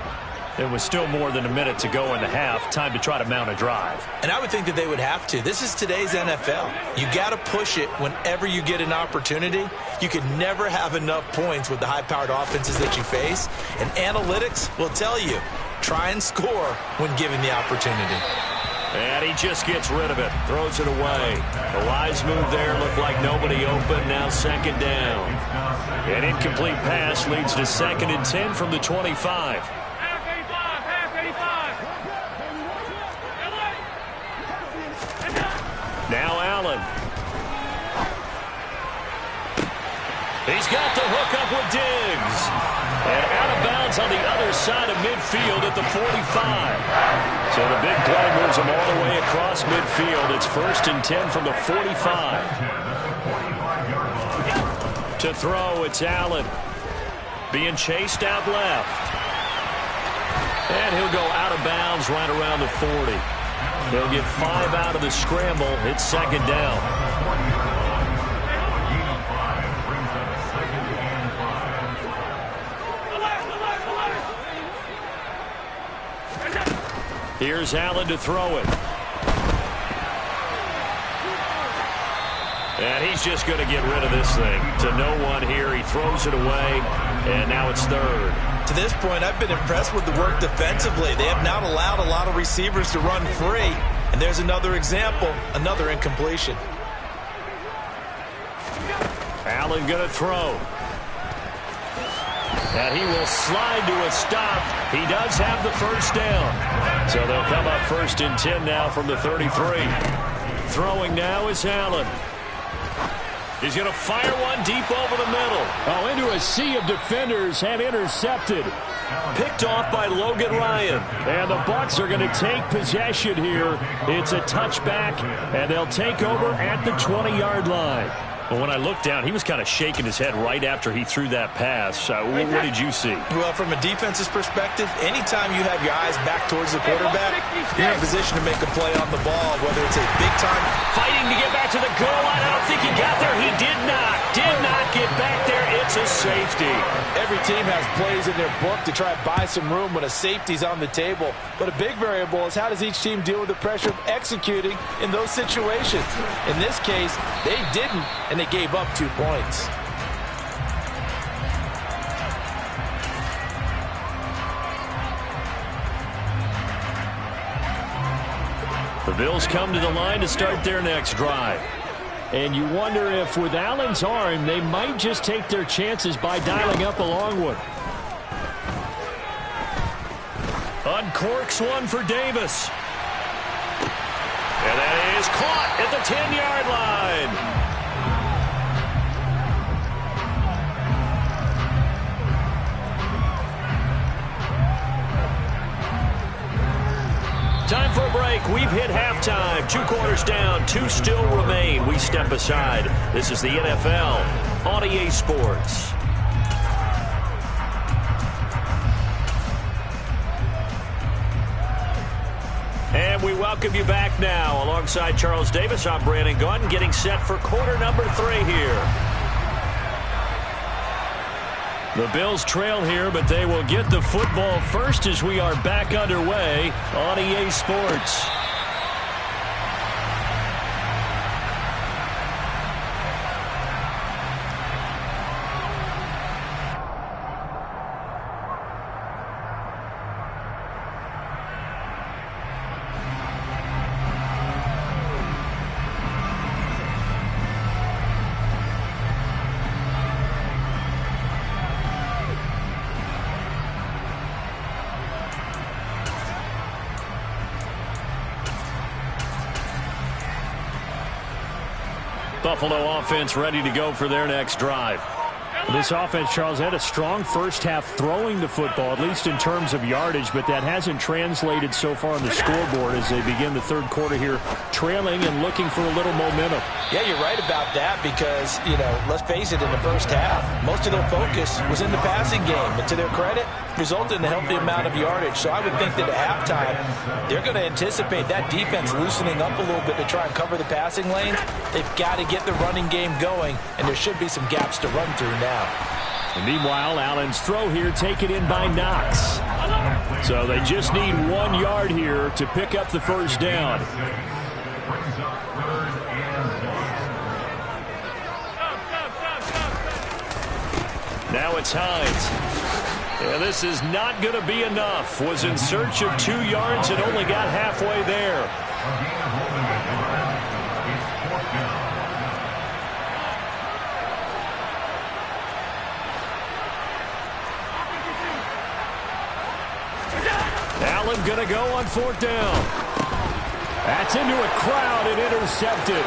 S3: There was still more than a minute to go in the half. Time to try to mount a drive.
S5: And I would think that they would have to. This is today's NFL. You got to push it whenever you get an opportunity. You can never have enough points with the high-powered offenses that you face. And analytics will tell you, try and score when given the opportunity.
S3: And he just gets rid of it. Throws it away. The wise move there. Looked like nobody open. Now 2nd down. An incomplete pass leads to 2nd and 10 from the 25. Now Allen. He's got the hook up with Diggs. And out of bounds on the other side of midfield at the 45. So the big play moves him all the way across midfield. It's 1st and 10 from the 45. To throw, it's Allen. Being chased out left. And he'll go out of bounds right around the 40. They'll get 5 out of the scramble. It's 2nd down. Here's Allen to throw it. And he's just going to get rid of this thing. To no one here. He throws it away. And now it's 3rd.
S5: To this point, I've been impressed with the work defensively. They have not allowed a lot of receivers to run free. And there's another example, another incompletion.
S3: Allen going to throw. And he will slide to a stop. He does have the first down. So they'll come up 1st and 10 now from the 33. Throwing now is Allen. He's going to fire one deep over the middle. Oh, into a sea of defenders and intercepted. Picked off by Logan Ryan. And the Bucs are going to take possession here. It's a touchback, and they'll take over at the 20-yard line. But when I looked down, he was kind of shaking his head right after he threw that pass. What did you see?
S5: Well, from a defense's perspective, anytime you have your eyes back towards the quarterback, you're in a position to make a play on the ball, whether it's a big-time
S3: fighting to get back to the goal line. I don't think he got there. He did not get back there. It's a safety.
S5: Every team has plays in their book to try and buy some room when a safety's on the table. But a big variable is how does each team deal with the pressure of executing in those situations. In this case, they didn't, and they gave up 2 points.
S3: The Bills come to the line to start their next drive. And you wonder if with Allen's arm, they might just take their chances by dialing up a long one. Uncorks one for Davis. And that is caught at the 10-yard line. Time for a break. We've hit halftime. 2 quarters down, 2 still remain. We step aside. This is the NFL on EA Sports. And we welcome you back now. Alongside Charles Davis, I'm Brandon Gaudin, getting set for quarter number 3 here. The Bills trail here, but they will get the football first as we are back underway on EA Sports. Buffalo offense ready to go for their next drive.
S9: This offense, Charles, had a strong first half throwing the football, at least in terms of yardage, but that hasn't translated so far on the scoreboard as they begin the third quarter here, trailing and looking for a little momentum.
S5: Yeah, you're right about that because, let's face it, in the first half, most of their focus was in the passing game. And to their credit, resulted in a healthy amount of yardage. So I would think that at halftime, they're going to anticipate that defense loosening up a little bit to try and cover the passing lanes. They've got to get the running game going, and there should be some gaps to run through now.
S3: And meanwhile, Allen's throw here taken in by Knox. So they just need 1 yard here to pick up the first down. Now it's Hines. And this is not going to be enough. Was in search of 2 yards and only got halfway there. Allen going to go on 4th down. That's into a crowd and intercepted.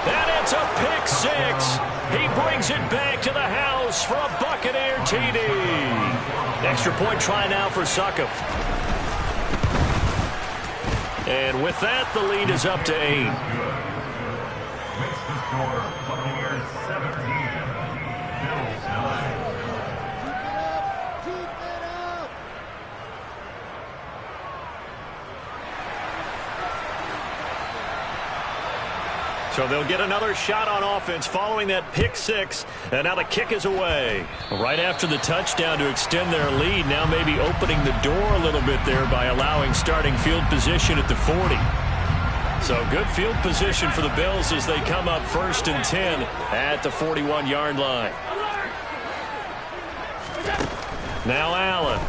S3: And it's a pick 6. He brings it back to the house for a Buccaneer TD. Extra point try now for Succop. And with that, the lead is up to 8.
S4: Makes the score Buccaneers 17, Bills 9.
S3: So they'll get another shot on offense following that pick 6. And now the kick is away. Right after the touchdown to extend their lead, now maybe opening the door a little bit there by allowing starting field position at the 40. So good field position for the Bills as they come up 1st and 10 at the 41-yard line. Now Allen.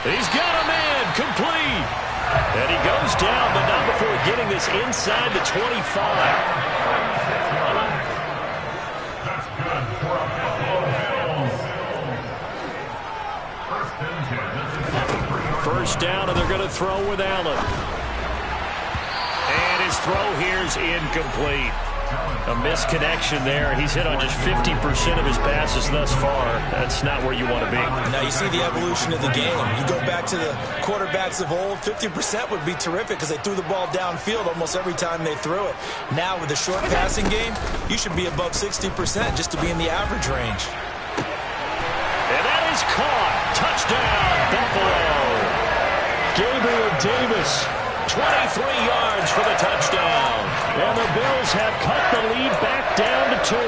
S3: He's got a man complete. And he goes down, but not before getting this inside the 25.
S4: That's good for a Buffalo Bills.
S3: First down, and they're going to throw with Allen. And his throw here is incomplete. A misconnection there. He's hit on just 50% of his passes thus far. That's not where you want to be.
S5: Now you see the evolution of the game. You go back to the quarterbacks of old, 50% would be terrific because they threw the ball downfield almost every time they threw it. Now with the short passing game, you should be above 60% just to be in the average range.
S3: And that is caught. Touchdown, Buffalo. Gabriel Davis. 23 yards for the touchdown. And the Bills have cut the lead back down to 2.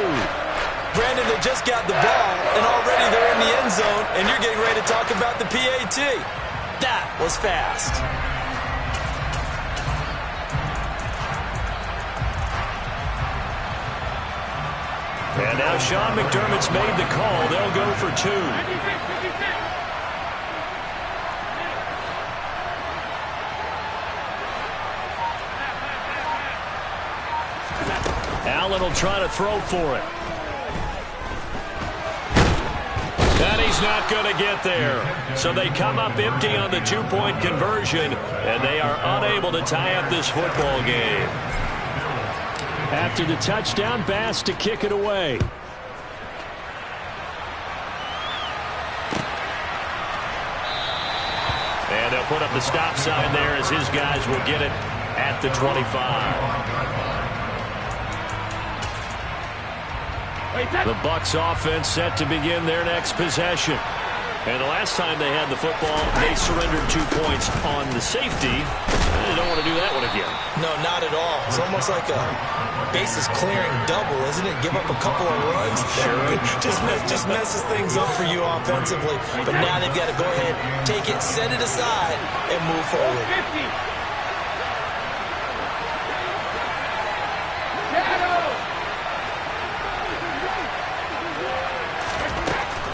S5: Brandon, they just got the ball, and already they're in the end zone, and you're getting ready to talk about the PAT. That was fast.
S3: And now Sean McDermott's made the call. They'll go for 2. Allen will try to throw for it. And he's not going to get there. So they come up empty on the 2-point conversion, and they are unable to tie up this football game. After the touchdown, Bass to kick it away. put up the stop sign there as his guys will get it at the 25. The Bucs offense set to begin their next possession. And the last time they had the football, they surrendered 2 points on the safety. They don't want to do that one again.
S5: No, not at all. It's almost like a bases clearing double, isn't it? Give up a couple of runs.
S3: Sure.
S5: just messes things up for you offensively. But now they've got to go ahead, take it, set it aside, and move forward.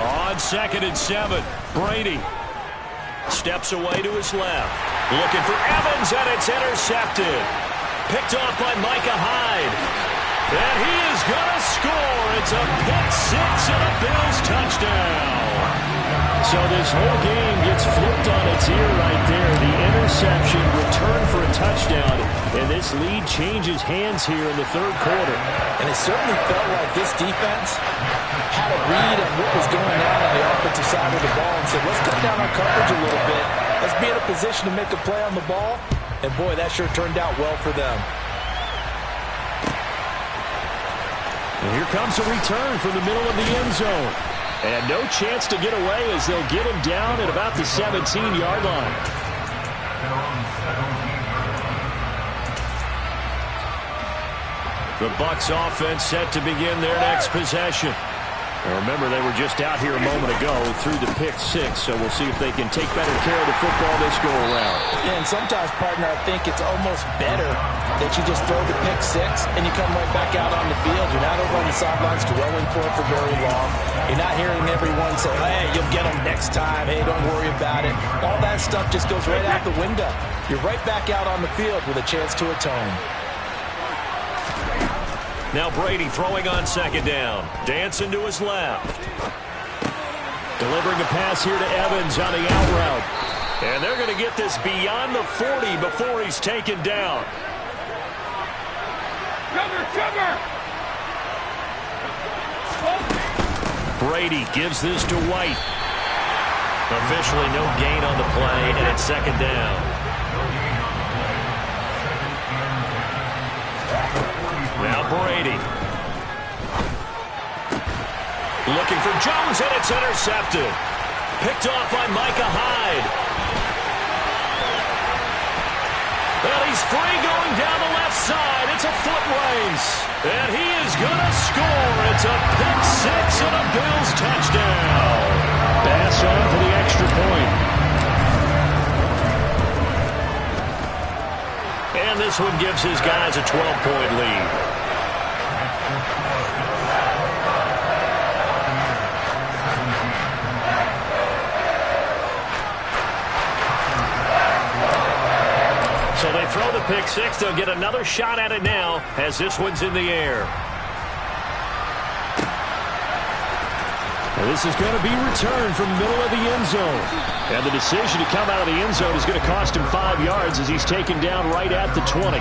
S3: On 2nd and 7, Brady steps away to his left. Looking for Evans, and it's intercepted. Picked off by Micah Hyde. And he is going to score. It's a pick six and a Bills touchdown. So this whole game gets flipped on its ear right there. The interception, return for a touchdown, and this lead changes hands here in the third quarter.
S5: And it certainly felt like this defense had a read on what was going on the offensive side of the ball and said, let's cut down our coverage a little bit. Let's be in a position to make a play on the ball. And, boy, that sure turned out well for them.
S3: And here comes a return from the middle of the end zone. And no chance to get away as they'll get him down at about the 17-yard line. The Bucs offense set to begin their next possession. Now remember, they were just out here a moment ago through the pick six, so we'll see if they can take better care of the football this go around.
S5: Yeah, and sometimes, partner, I think it's almost better that you just throw the pick six and you come right back out on the field. You're not over on the sidelines dwelling for it for very long. You're not hearing everyone say, hey, you'll get them next time. Hey, don't worry about it. All that stuff just goes right out the window. You're right back out on the field with a chance to atone.
S3: Now Brady throwing on 2nd down. Dancing to his left. Delivering a pass here to Evans on the out route. And they're going to get this beyond the 40 before he's taken down. Brady gives this to White. Officially no gain on the play, and it's 2nd down. Now Brady. Looking for Jones, and it's intercepted. Picked off by Micah Hyde. And he's free going down the left side. It's a foot race. And he is going to score. It's a pick six and a Bills touchdown. Pass on for the extra point. And this one gives his guys a 12-point lead. So they throw the pick six. They'll get another shot at it now as this one's in the air. And this is going to be returned from the middle of the end zone. And the decision to come out of the end zone is going to cost him 5 yards as he's taken down right at the 20.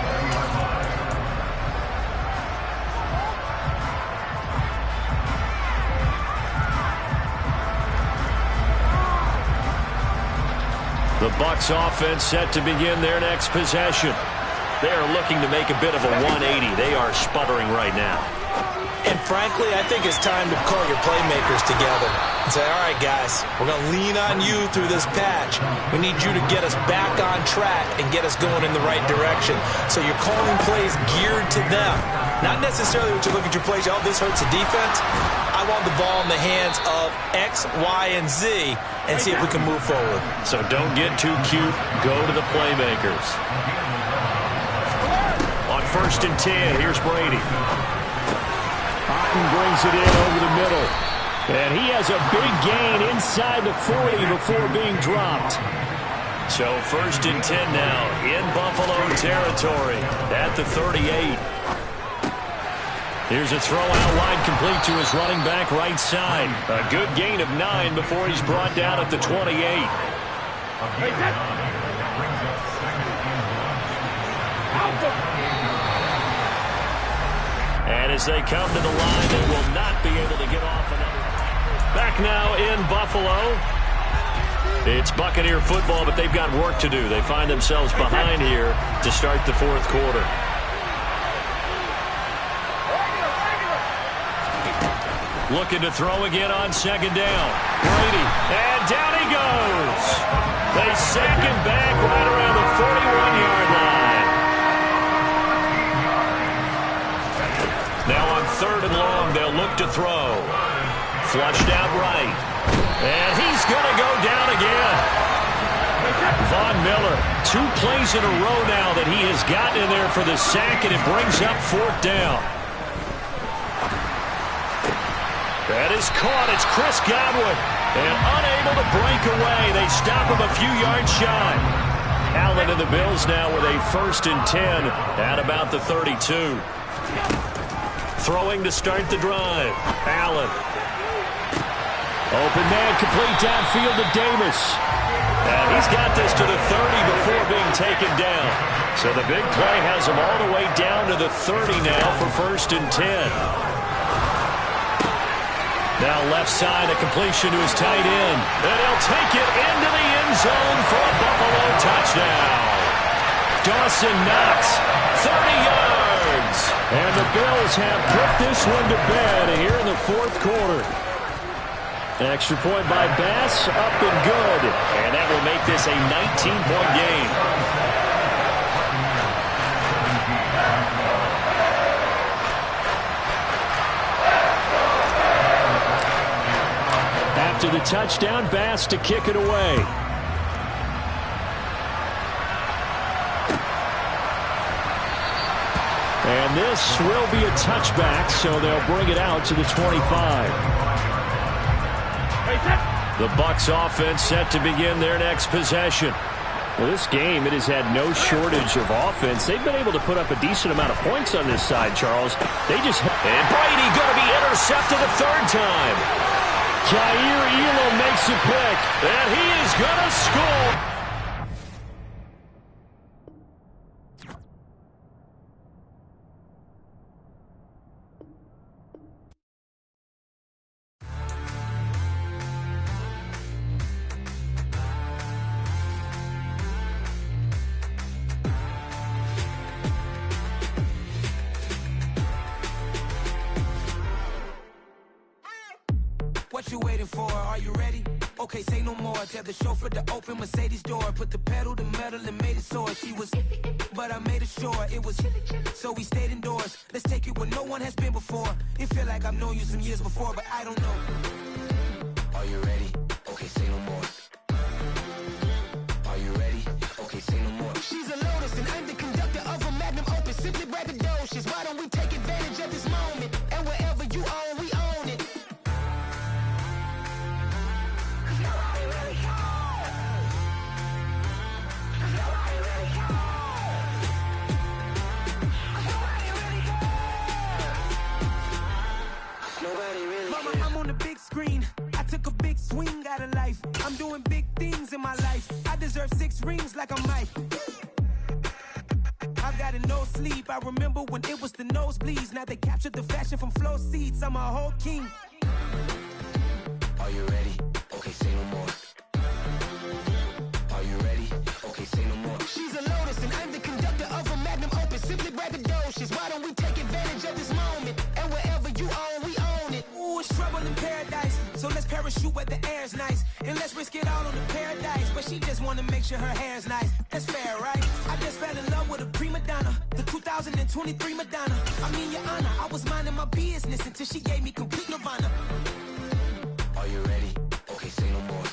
S3: The Bucs offense set to begin their next possession. They are looking to make a bit of a 180. They are sputtering right now.
S5: And frankly, I think it's time to call your playmakers together and say, all right, guys, we're going to lean on you through this patch. We need you to get us back on track and get us going in the right direction. So you're calling plays geared to them. Not necessarily what you look at your plays, oh, this hurts the defense. I want the ball in the hands of X, Y, and Z and see if we can move forward.
S3: So don't get too cute. Go to the playmakers. On 1st and 10, here's Brady. Otten brings it in over the middle. And he has a big gain inside the 40 before being dropped. So 1st and 10 now in Buffalo territory at the 38. Here's a throw out wide, complete to his running back right side. A good gain of 9 before he's brought down at the 28. And as they come to the line, they will not be able to get off another. Back now in Buffalo. It's Buccaneer football, but they've got work to do. They find themselves behind here to start the fourth quarter. Looking to throw again on second down. Brady, and down he goes. They sack him back right around the 41-yard line. Now on third and long, they'll look to throw. Flushed out right. And he's going to go down again. Von Miller, 2 plays in a row now that he has gotten in there for the sack, and it brings up fourth down. That is caught. It's Chris Godwin. And unable to break away. They stop him a few yards shy. Allen and the Bills now with a 1st and 10 at about the 32. Throwing to start the drive. Allen. Open man, complete downfield to Davis. And he's got this to the 30 before being taken down. So the big play has him all the way down to the 30 now for 1st and 10. Now left side, a completion to his tight end. And he'll take it into the end zone for a Buffalo touchdown. Dawson Knox, 30 yards. And the Bills have put this one to bed here in the fourth quarter. An extra point by Bass, up and good. And that will make this a 19-point game. After the touchdown, Bass to kick it away. And this will be a touchback, so they'll bring it out to the 25. The Bucs offense set to begin their next possession. Well, this game, it has had no shortage of offense. They've been able to put up a decent amount of points on this side, Charles. And Brady going to be intercepted a 3rd time. Jair Elam makes a pick, and he is going to score.
S6: What you waiting for? Are you ready? Okay, say no more. Tell the chauffeur to open Mercedes door. Put the pedal to metal and made it soar. She was, but I made it sure it was. So we stayed indoors. Let's take it where no one has been before. It feel like I've known you some years before, but I don't know. Are you ready? Okay, say no more. Are you ready? Okay, say no more. She's a Lotus and I'm the conductor of a Magnum Opus. Simply braggadocious. Why don't we take advantage of this moment? And wherever you own, we own it. I'm on the big screen. I took a big swing out of life. I'm doing big things in my life. I deserve 6 rings like I'm Mike. I've got no sleep. I remember when it was the nosebleeds. Now they captured the fashion from flow seats. I'm a whole king. Are you ready? Okay, say no more. Are you ready? Okay, say no more. She's a Lotus and I'm the conductor of a Magnum Opus. Simply braggadocious. Why don't we take advantage of this moment? And wherever you own, we own it. Ooh, it's trouble in paradise. So let's parachute where the air's nice. And let's risk it all on the paradise. But she just wanna make sure her hair's nice. That's fair, right? I just fell in love with a prima donna. The 2023 Madonna. I mean, your honor, I was minding my business until she gave me complete nirvana. Are you ready? Okay, say no more.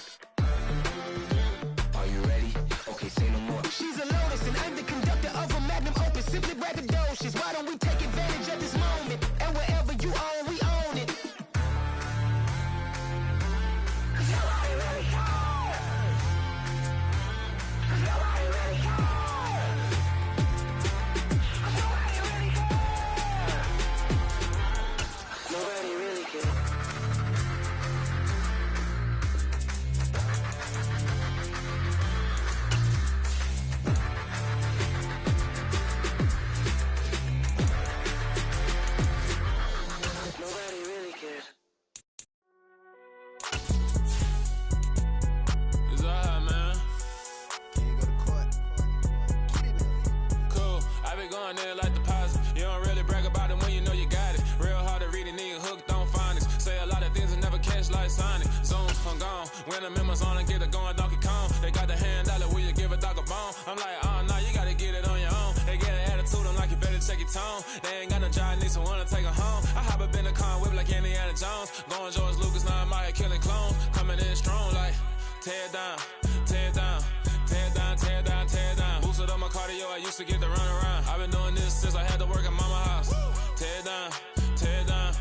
S6: Are you ready? Okay, say no more. She's a Lotus and I'm the conductor of a Magnum Opus. Simply braggadocious. Why don't we take advantage of this moment? And wherever you own, we own it. Nobody really cares.
S1: Amazon and get it going Donkey Kong. They got the hand dollar, will you give a dog a bone? I'm like, nah, you gotta get it on your own. They get an attitude, I'm like, you better check your tone. They ain't got no job, need someone to take her home. I hop up in the car, whip like Indiana Jones. Going George Lucas, now I'm out here killing clones. Coming in strong like, tear down, tear down, tear down, tear down, tear down. Boosted up my cardio, I used to get to run around. I've been doing this since I had to work at mama house. Tear down, tear down,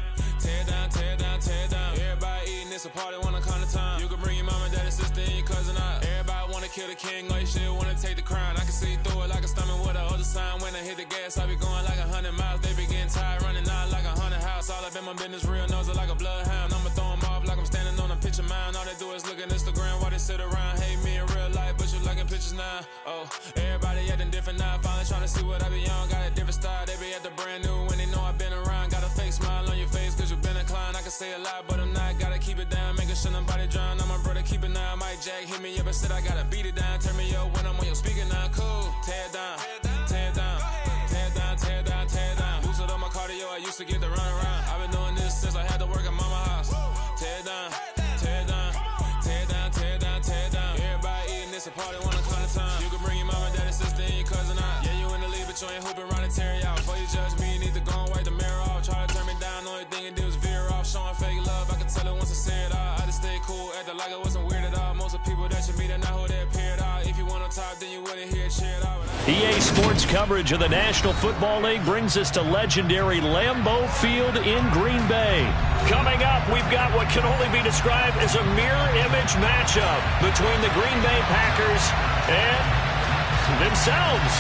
S1: tear down, tear down, tear down. Everybody eating, it's a party, wanna come to time. You can bring your mama, daddy, sister, and your cousin out. Everybody wanna kill the king, like shit, wanna take the crown. I can see through it like a stomach with a other sign. When I hit the gas, I be going like 100 miles. They be getting tired, running out like 100 house. All up in my business, real nose like a bloodhound. I'ma throw 'em off like I'm standing on a picture mound. All they do is look at Instagram while they sit around. Hate me in real life, but you liking pictures now. Oh, everybody acting different now. Finally trying to see what I be on. Got a different style, they be at the brand new when they know I've been around. Got a fake smile on your face cause you been inclined. I can say a lot, but I'm not. Gotta keep it down, making sure nobody drown. I'm my brother, keep it now. Mike Jack hit me up and said I gotta beat it down. Turn me up when I'm on your speaker now. Cool, tear down, tear down, tear down, tear down, tear down. Boosted up my cardio, I used to get to run around. I've been doing this since I had to work at mama house. Tear down, tear down, tear down, tear down, tear down. Everybody eating, it's a party, wanna come to time. You can bring your mama, daddy, sister, and your cousin out. Yeah, you in the league, but you ain't hooping around and tear out. Before you judge me, you need to go and wipe the mirror off. Try to turn me down, only thing you did was veer off. Showing fake love, I can tell it once I say it all. I just stay cool, acting like I wasn't weird at all. Most of the people that you meet are not who they appear at all. If you want on top, then you wouldn't hear it cheered out.
S3: EA Sports coverage of the National Football League brings us to legendary Lambeau Field in Green Bay. Coming up, we've got what can only be described as a mirror image matchup between the Green Bay Packers and themselves.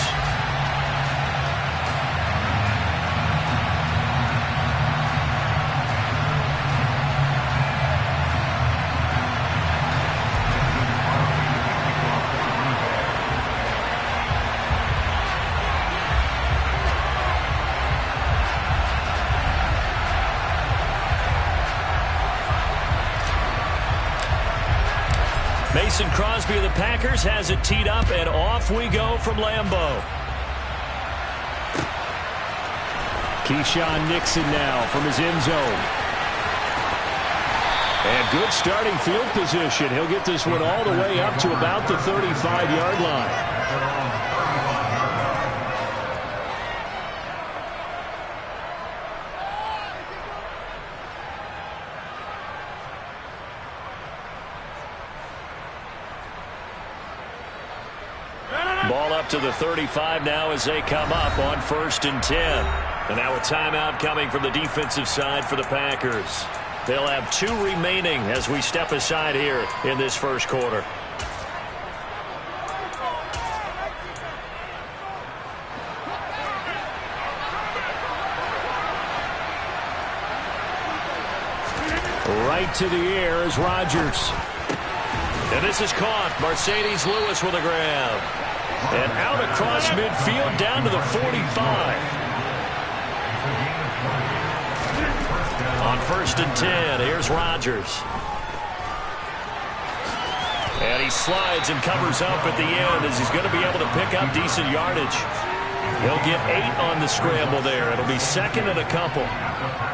S3: Mason Crosby of the Packers has it teed up, and off we go from Lambeau. Keyshawn Nixon now from his end zone. And good starting field position. He'll get this one all the way up to about the 35-yard line. Ball up to the 35 now as they come up on 1st and 10. And now a timeout coming from the defensive side for the Packers. They'll have 2 remaining as we step aside here in this first quarter. Right to the air is Rodgers. And this is caught. Mercedes Lewis with a grab. And out across midfield down to the 45. On 1st and 10, here's Rodgers. And he slides and covers up at the end as he's going to be able to pick up decent yardage. He'll get 8 on the scramble there. It'll be 2nd and a couple.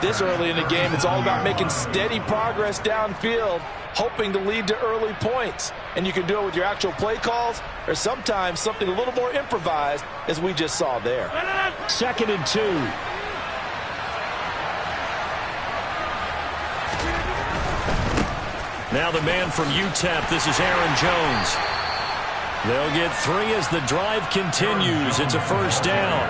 S5: This early in the game, it's all about making steady progress downfield, hoping to lead to early points. And you can do it with your actual play calls or sometimes something a little more improvised, as we just saw there.
S3: 2nd and 2. Now the man from UTEP, this is Aaron Jones. They'll get 3 as the drive continues. It's a 1st down.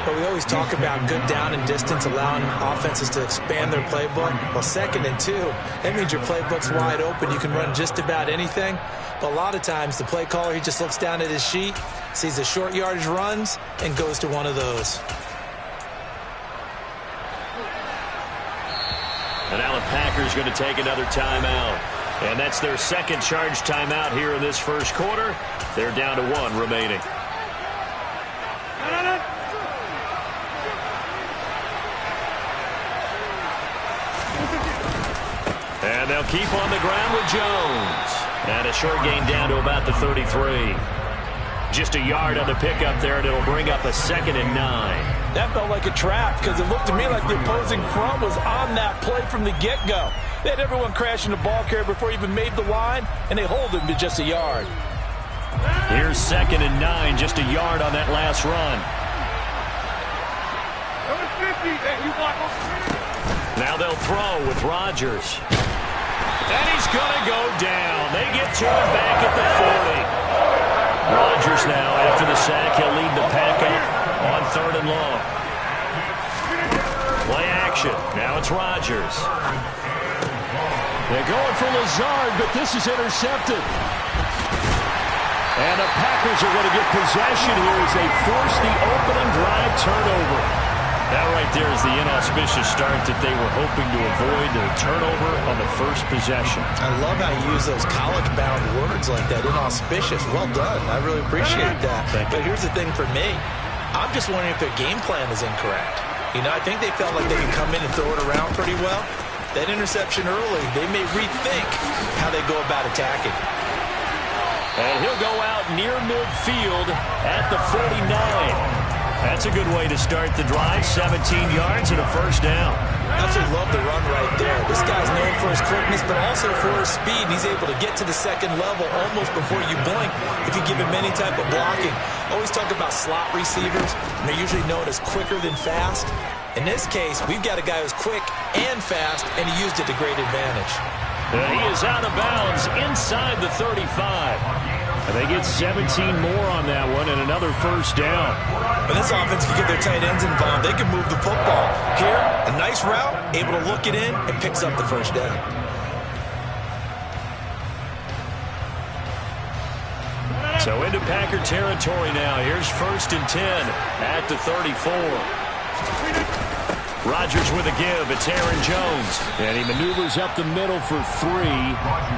S10: But we always talk about good down and distance, allowing offenses to expand their playbook. Well, 2nd and 2, that means your playbook's wide open. You can run just about anything. But a lot of times, the play caller, he just looks down at his sheet, sees the short yardage runs, and goes to one of those.
S3: And now the Packers going to take another timeout. And that's their 2nd charge timeout here in this first quarter. They're down to 1 remaining. And they'll keep on the ground with Jones. And a short gain down to about the 33. Just a yard on the pickup there, and it'll bring up a 2nd and 9.
S5: That felt like a trap because it looked to me like the opposing front was on that play from the get-go.
S10: They had everyone crashing the ball carrier before he even made the line, and they hold him to just a yard.
S9: Here's 2nd and 9, just a yard on that last run. Now they'll throw with Rodgers. And he's going to go down. They get to him back at the 40. Rodgers now, after the sack, he'll lead the pack up on 3rd and long. Play action. Now it's Rodgers. They're going for Lazard, but this is intercepted. And the Packers are going to get possession here as they force the opening drive turnover. That right there is the inauspicious start that they were hoping to avoid, the turnover on the first possession.
S10: I love how you use those college-bound words like that, inauspicious. Well done. I really appreciate that. But here's the thing for me. I'm just wondering if their game plan is incorrect. You know, I think they felt like they could come in and throw it around pretty well. That interception early, they may rethink how they go about attacking.
S9: And he'll go out near midfield at the 49. That's a good way to start the drive. 17 yards and a first down.
S10: I absolutely love the run right there. This guy's known for his quickness, but also for his speed. He's able to get to the second level almost before you blink if you give him any type of blocking. Always talk about slot receivers, and they're usually known as quicker than fast. In this case, we've got a guy who's quick and fast, and he used it to great advantage.
S9: And he is out of bounds inside the 35. And they get 17 more on that one and another first down.
S10: When this offense can get their tight ends involved, they can move the football. Here, a nice route, able to look it in, and picks up the first down.
S9: So into Packer territory now. Here's 1st and 10 at the 34. Rodgers with a give. It's Aaron Jones. And he maneuvers up the middle for 3.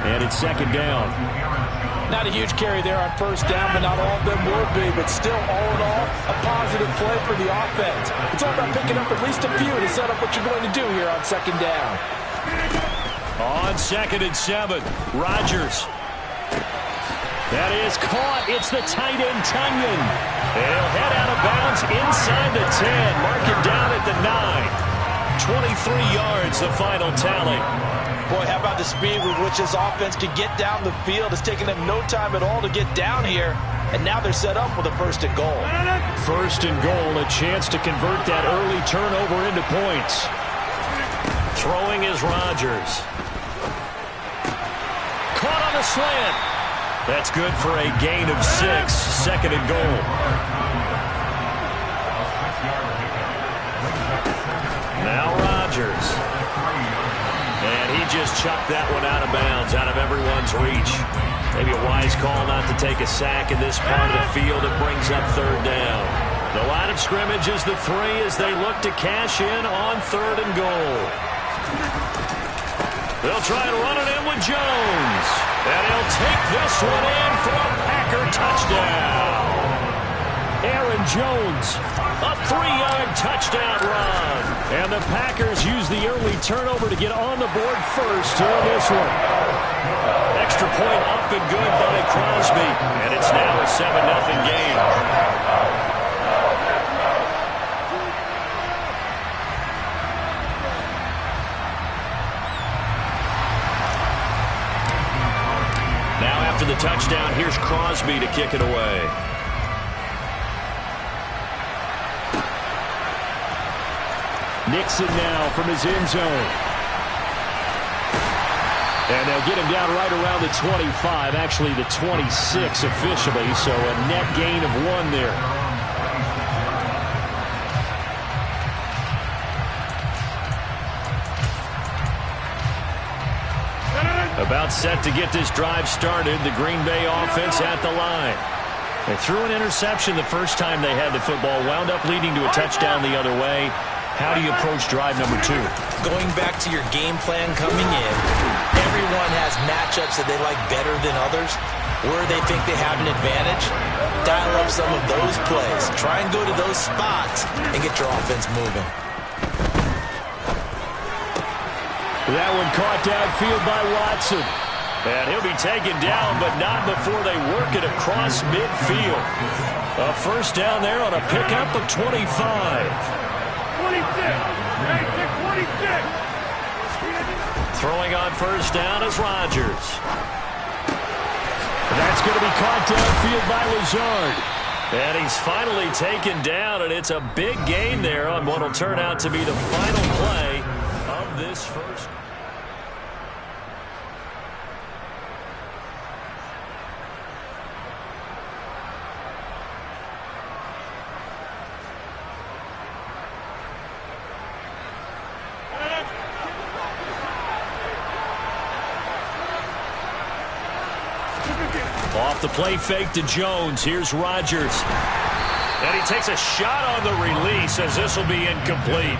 S9: And it's 2nd down.
S10: Not a huge carry there on first down, but not all of them will be. But still, all in all, a positive play for the offense. It's all about picking up at least a few to set up what you're going to do here on 2nd down.
S9: On 2nd and 7, Rodgers. That is caught. It's the tight end, Tunyon. He'll head out of bounds inside the 10. Mark it down at the 9. 23 yards, the final tally.
S10: Boy, how about the speed with which this offense can get down the field? It's taken them no time at all to get down here, and now they're set up with a 1st and goal.
S9: 1st and goal, a chance to convert that early turnover into points. Throwing is Rodgers. Caught on the slant. That's good for a gain of 6, 2nd and goal. Now Rodgers. And he just chucked that one out of bounds, out of everyone's reach. Maybe a wise call not to take a sack in this part of the field. It brings up 3rd down. The line of scrimmage is the 3 as they look to cash in on 3rd and goal. They'll try and run it in with Jones. And he'll take this one in for a Packer touchdown. Aaron Jones, a 3-yard touchdown run. And the Packers use the early turnover to get on the board first here in this one. Extra point up and good by Crosby. And it's now a 7-0 game. Now after the touchdown, here's Crosby to kick it away. Nixon now from his end zone. And they'll get him down right around the 25, actually the 26 officially, so a net gain of 1 there. About set to get this drive started, the Green Bay offense at the line. They threw an interception the first time they had the football, wound up leading to a touchdown the other way. How do you approach drive number 2?
S10: Going back to your game plan coming in, everyone has matchups that they like better than others. Where they think they have an advantage, dial up some of those plays. Try and go to those spots and get your offense moving.
S9: That one caught downfield by Watson. And he'll be taken down, but not before they work it across midfield. A first down there on a pickup of 25.
S8: 26.
S3: Throwing on first down is Rodgers. That's going to be caught downfield by Lazard. And he's finally taken down, and it's a big gain there on what will turn out to be the final play of this first. Off the play fake to Jones. Here's Rodgers. And he takes a shot on the release as this will be incomplete.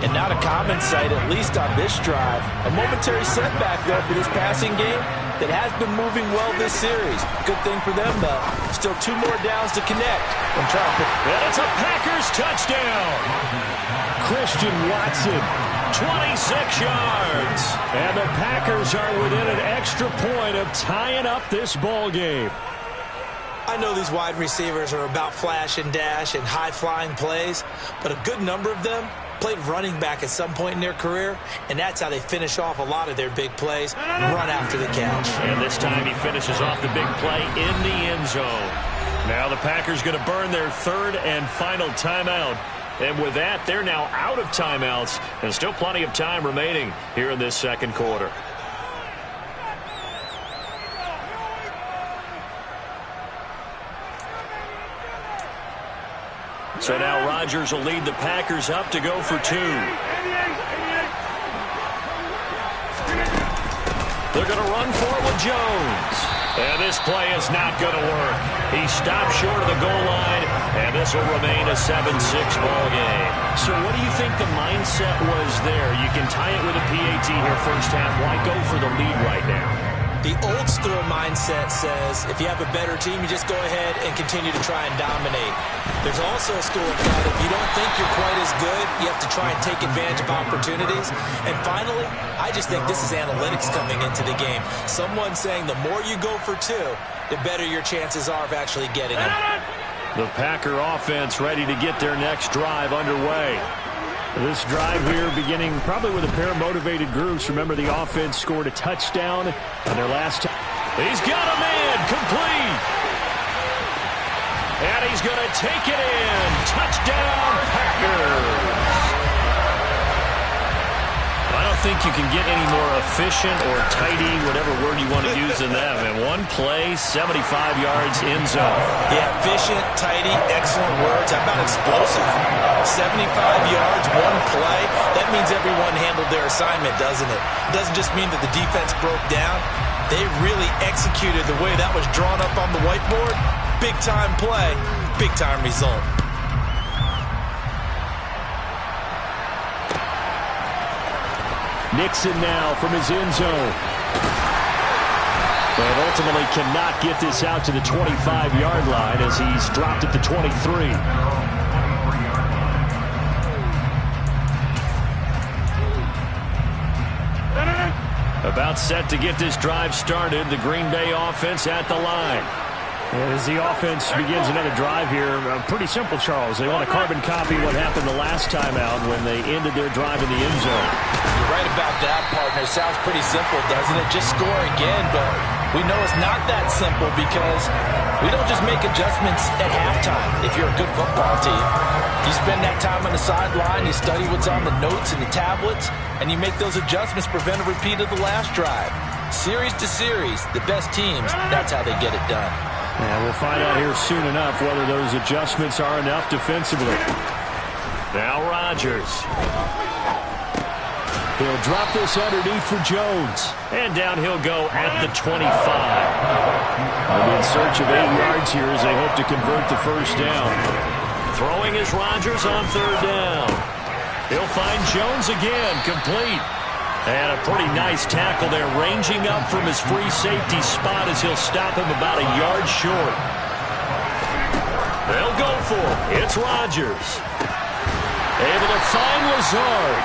S5: And not a common sight, at least on this drive. A momentary setback, though, for this passing game that has been moving well this series. Good thing for them, though. Still 2 more downs to connect.
S3: And it's a Packers touchdown. Christian Watson, 26 yards. And the Packers are within an extra point of tying up this ball game.
S10: I know these wide receivers are about flash and dash and high-flying plays, but a good number of them played running back at some point in their career, and that's how they finish off a lot of their big plays, run after the catch.
S3: And this time he finishes off the big play in the end zone. Now the Packers going to burn their 3rd and final timeout. And with that, they're now out of timeouts, and still plenty of time remaining here in this second quarter. So now Rodgers will lead the Packers up to go for 2. They're going to run for it with Jones. And this play is not going to work. He stopped short of the goal line, and this will remain a 7-6 ball game. So what do you think the mindset was there? You can tie it with a PAT here first half. Why go for the lead right now?
S10: The old school mindset says if you have a better team, you just go ahead and continue to try and dominate. There's also a school of thought if you don't think you're quite as good, you have to try and take advantage of opportunities. And finally, I just think this is analytics coming into the game. Someone saying the more you go for 2, the better your chances are of actually getting them.
S3: The Packer offense ready to get their next drive underway. This drive here beginning probably with a pair of motivated groups. Remember, the offense scored a touchdown on their last time. He's got a man complete. And he's going to take it in. Touchdown, Packers. I don't think you can get any more efficient or tidy, whatever word you want to use in that. And one play, 75 yards in zone.
S10: Yeah, efficient, tidy, excellent words. How about explosive? 75 yards, one play. That means everyone handled their assignment, doesn't it? It doesn't just mean that the defense broke down. They really executed the way that was drawn up on the whiteboard. Big-time play, big-time result.
S3: Nixon now from his end zone. But ultimately cannot get this out to the 25-yard line as he's dropped at the 23. About set to get this drive started. The Green Bay offense at the line. As the offense begins another drive here, pretty simple, Charles. They want to carbon copy what happened the last time out when they ended their drive in the end zone.
S5: You're right about that, partner. Sounds pretty simple, doesn't it? Just score again, but we know it's not that simple because we don't just make adjustments at halftime if you're a good football team. You spend that time on the sideline, you study what's on the notes and the tablets, and you make those adjustments, prevent a repeat of the last drive. Series to series, the best teams, that's how they get it done.
S3: And we'll find out here soon enough whether those adjustments are enough defensively. Now Rodgers. He'll drop this underneath for Jones. And down he'll go at the 25. They'll be in search of 8 yards here as they hope to convert the first down. Throwing is Rodgers on 3rd down. He'll find Jones again, complete. And a pretty nice tackle there, ranging up from his free safety spot as he'll stop him about a yard short. They'll go for it. It's Rodgers. Able to find Lazard.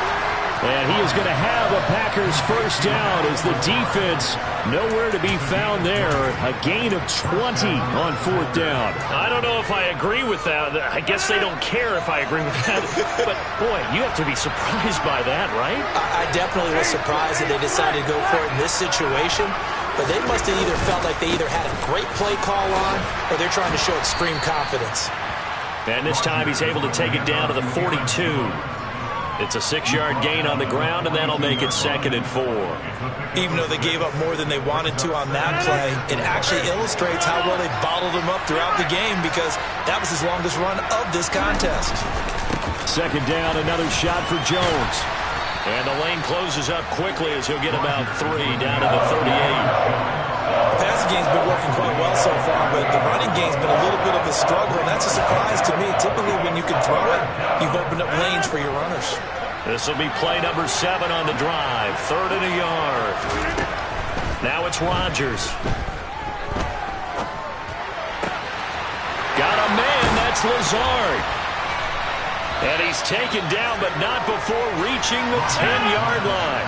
S3: And he is going to have a Packers first down as the defense nowhere to be found there. A gain of 20 on fourth down.
S9: I don't know if I agree with that. I guess they don't care if I agree with that. But, boy, you have to be surprised by that, right?
S10: I definitely was surprised that they decided to go for it in this situation. But they must have either felt like they either had a great play call on or they're trying to show extreme confidence.
S3: And this time he's able to take it down to the 42. It's a 6-yard gain on the ground, and that'll make it 2nd and 4.
S5: Even though they gave up more than they wanted to on that play, it actually illustrates how well they bottled him up throughout the game because that was his longest run of this contest.
S3: 2nd down, another shot for Jones. And the lane closes up quickly as he'll get about 3 down to the 38.
S5: The passing game's been working quite well so far, but the running game's been a little bit of a struggle, and that's a surprise to me. Typically, when you can throw it, you've opened up lanes for your runners.
S3: This will be play number 7 on the drive. 3rd and a yard. Now it's Rodgers. Got a man. That's Lazard. And he's taken down, but not before reaching the 10-yard line.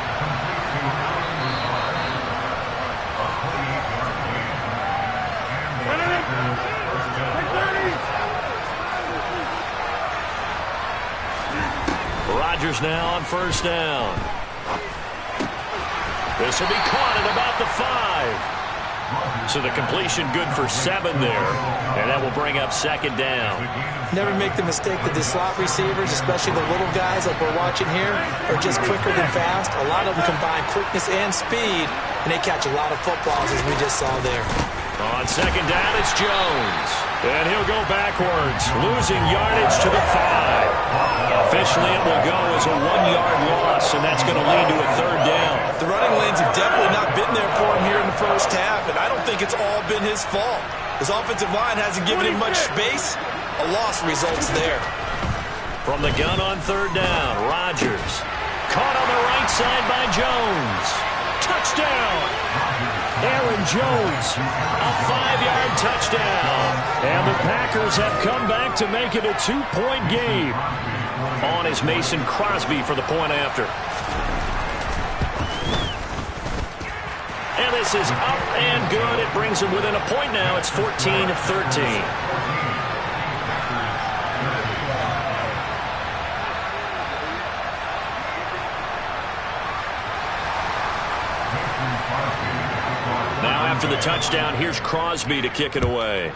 S3: Rodgers now on first down. This will be caught at about the 5. So the completion good for 7 there. And that will bring up 2nd down.
S10: Never make the mistake that the slot receivers, especially the little guys like we're watching here, are just quicker than fast. A lot of them combine quickness and speed, and they catch a lot of footballs as we just saw there.
S3: On 2nd down, it's Jones. And he'll go backwards, losing yardage to the 5. Officially, it will go as a 1-yard loss, and that's going to lead to a 3rd down.
S5: The running lanes have definitely not been there for him here in the first half, and I don't think it's all been his fault. His offensive line hasn't given him much space. A loss results there.
S3: From the gun on 3rd down, Rodgers. Caught on the right side by Jones. Touchdown! Aaron Jones, a 5-yard touchdown. And the Packers have come back to make it a 2-point game. On is Mason Crosby for the point after. And this is up and good. It brings them within a point now. It's 14-13. Now after the touchdown, here's Crosby to kick it away.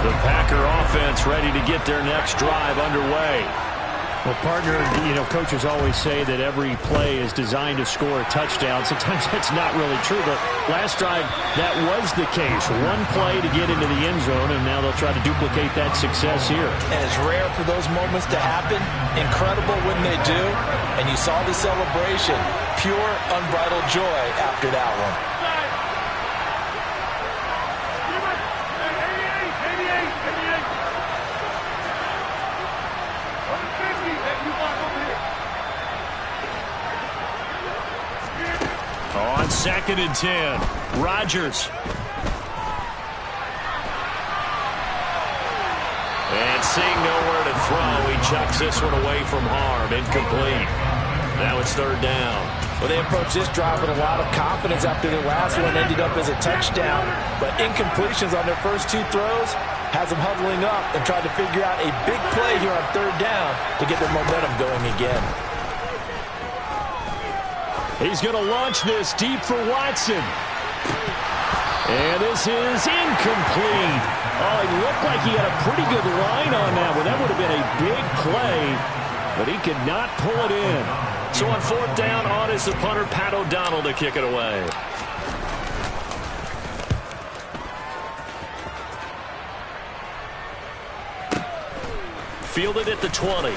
S3: The Packer offense ready to get their next drive underway.
S9: Well, partner, coaches always say that every play is designed to score a touchdown. Sometimes that's not really true, but last drive, that was the case. One play to get into the end zone, and now they'll try to duplicate that success here.
S10: And it's rare for those moments to happen. Incredible when they do. And you saw the celebration. Pure, unbridled joy after that one.
S3: On 2nd and 10, Rodgers. And seeing nowhere to throw, he chucks this one away from harm. Incomplete. Now it's 3rd down.
S10: Well, they approached this drive with a lot of confidence after their last one ended up as a touchdown. But incompletions on their first 2 throws has them huddling up and trying to figure out a big play here on 3rd down to get their momentum going again.
S3: He's going to launch this deep for Watson. And this is incomplete. Oh, it looked like he had a pretty good line on that one. That would have been a big play, but he could not pull it in. So on 4th down, on is the punter, Pat O'Donnell, to kick it away. Fielded at the 20.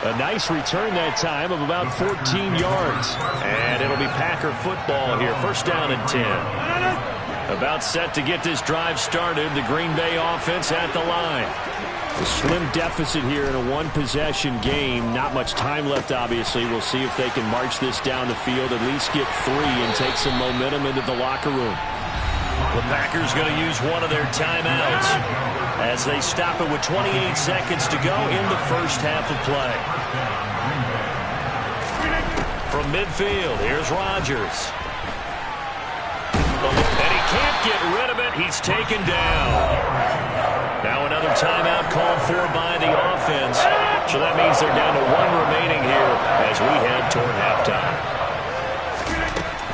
S3: A nice return that time of about 14 yards. And it'll be Packer football here. 1st down and 10. About set to get this drive started. The Green Bay offense at the line. A slim deficit here in a one-possession game. Not much time left, obviously. We'll see if they can march this down the field, at least get 3 and take some momentum into the locker room. The Packers going to use one of their timeouts as they stop it with 28 seconds to go in the first half of play. From midfield, here's Rodgers. And he can't get rid of it. He's taken down. Now another timeout called for by the offense. So that means they're down to 1 remaining here as we head toward halftime.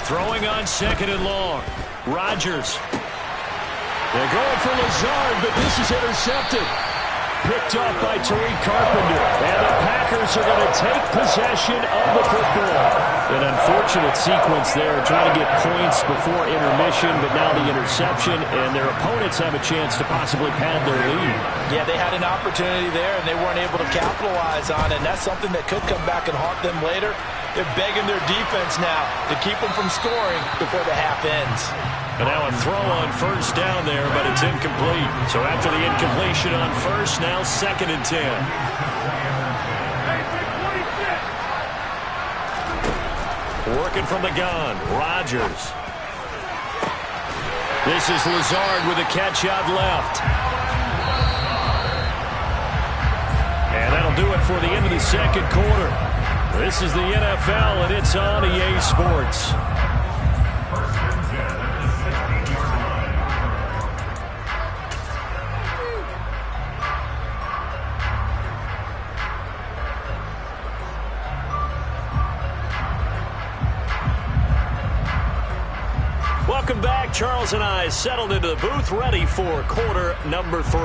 S3: Throwing on 2nd and long. Rodgers. They're going for Lazard, but this is intercepted. Picked up by Tariq Carpenter. And the Packers are going to take possession of the football. An unfortunate sequence there, trying to get points before intermission, but now the interception, and their opponents have a chance to possibly pad their lead.
S10: Yeah, they had an opportunity there, and they weren't able to capitalize on it, and that's something that could come back and haunt them later. They're begging their defense now to keep them from scoring before the half ends.
S3: And now a throw on 1st down there, but it's incomplete. So after the incompletion on 1st, now 2nd and 10. Working from the gun, Rodgers. This is Lazard with a catch out left. And that'll do it for the end of the 2nd quarter. This is the NFL, and it's on EA Sports. Welcome back. Charles and I settled into the booth, ready for quarter number 3.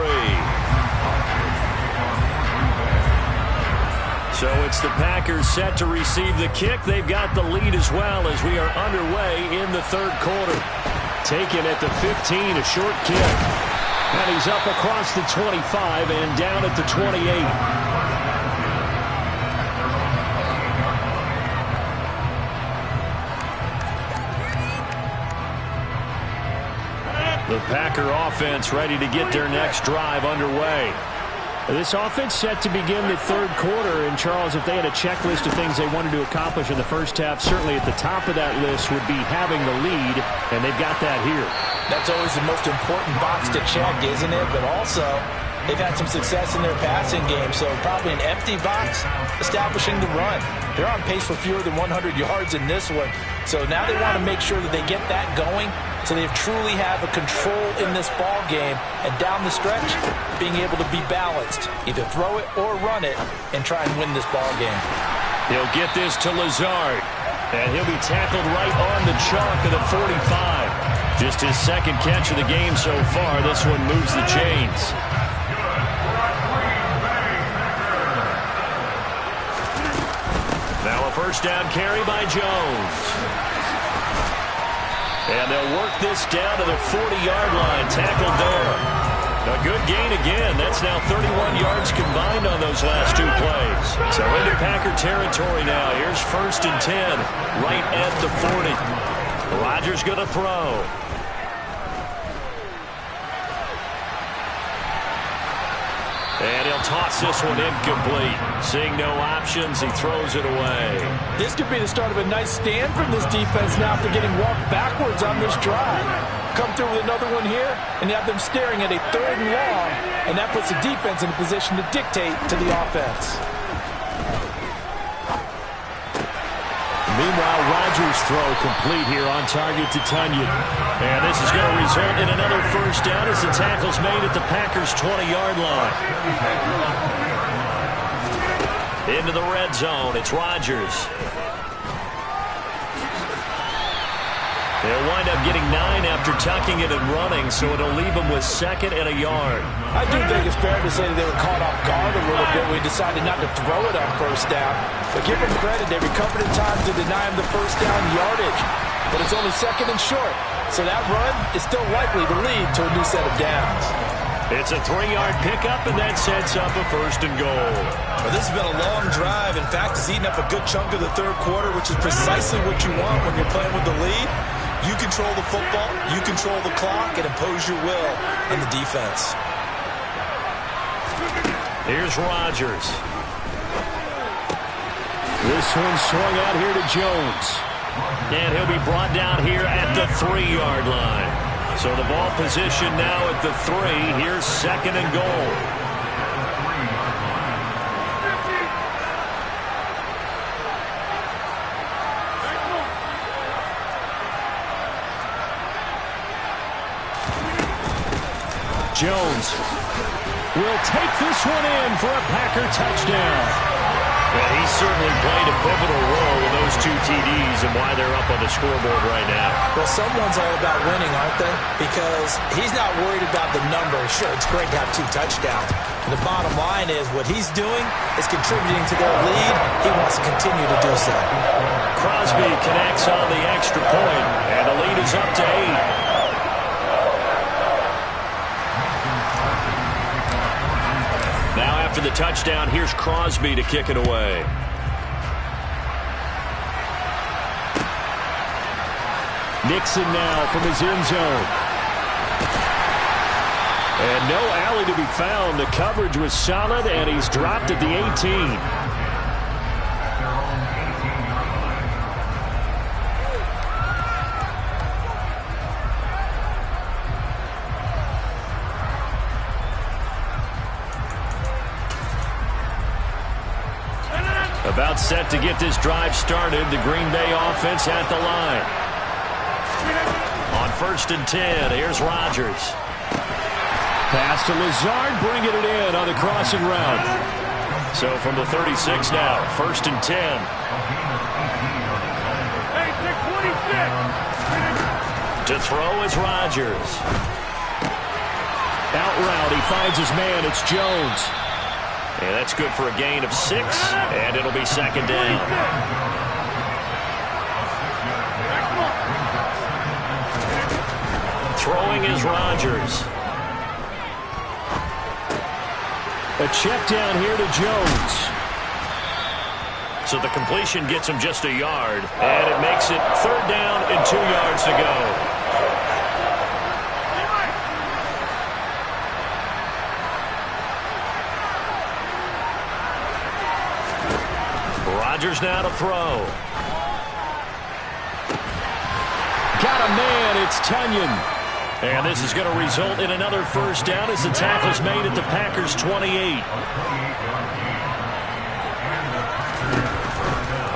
S3: So it's the Packers set to receive the kick. They've got the lead as well as we are underway in the 3rd quarter. Taken at the 15, a short kick. And he's up across the 25 and down at the 28. The Packer offense ready to get their next drive underway. This offense set to begin the 3rd quarter. And, Charles, if they had a checklist of things they wanted to accomplish in the first half, certainly at the top of that list would be having the lead, and they've got that here.
S10: That's always the most important box to check, isn't it? But also, they've had some success in their passing game, so probably an empty box establishing the run. They're on pace for fewer than 100 yards in this one. So now they want to make sure that they get that going so they truly have a control in this ball game. And down the stretch, being able to be balanced. Either throw it or run it and try and win this ball game.
S3: He'll get this to Lazard. And he'll be tackled right on the chalk of the 45. Just his 2nd catch of the game so far. This one moves the chains. Now a 1st down carry by Jones. And they'll work this down to the 40-yard line. Tackled there. A good gain again. That's now 31 yards combined on those last 2 plays. So into Packer territory now. Here's 1st and 10, right at the 40. Rodgers going to throw. And he'll toss this one incomplete. Seeing no options, he throws it away.
S10: This could be the start of a nice stand from this defense now after getting walked backwards on this drive. Come through with another one here, and you have them staring at a 3rd and long, and that puts the defense in a position to dictate to the offense.
S3: Meanwhile, Rodgers' throw complete here on target to Tunyon. And this is going to result in another 1st down as the tackle's made at the Packers' 20-yard line. Into the red zone, it's Rodgers. They'll wind up getting 9 after tucking it and running, so it'll leave them with 2nd and a yard.
S10: I do think it's fair to say that they were caught off guard a little bit. We decided not to throw it on 1st down. But give them credit. They recovered in time to deny him the 1st down yardage. But it's only 2nd and short. So that run is still likely to lead to a new set of downs.
S3: It's a 3-yard pickup, and that sets up a 1st and goal.
S5: Well, this has been a long drive. In fact, it's eaten up a good chunk of the 3rd quarter, which is precisely what you want when you're playing with the lead.
S10: You control the football, you control the clock, and impose your will on the defense.
S3: Here's Rodgers. This one swung out here to Jones. And he'll be brought down here at the 3-yard line. So the ball position now at the 3. Here's 2nd and goal. Jones will take this one in for a Packer touchdown. And he certainly played a pivotal role with those 2 TDs and why they're up on the scoreboard right now.
S10: Well, someone's all about winning, aren't they? Because he's not worried about the number. Sure, it's great to have 2 touchdowns. And the bottom line is what he's doing is contributing to their lead. He wants to continue to do so.
S3: Crosby connects on the extra point, and the lead is up to 8. Now after the touchdown, here's Crosby to kick it away. Nixon now from his end zone. And no alley to be found. The coverage was solid, and he's dropped at the 18. About set to get this drive started. The Green Bay offense at the line. On 1st and 10, here's Rodgers. Pass to Lazard, bringing it in on the crossing route. So from the 36 now, 1st and 10. To throw is Rodgers. Out route, he finds his man. It's Jones. And that's good for a gain of 6, and it'll be 2nd down. Throwing is Rodgers. A check down here to Jones. So the completion gets him just a yard, and it makes it 3rd down and 2 yards to go. Rodgers now to throw. Got a man, it's Tunyon. And this is going to result in another 1st down as the tackle's made at the Packers' 28.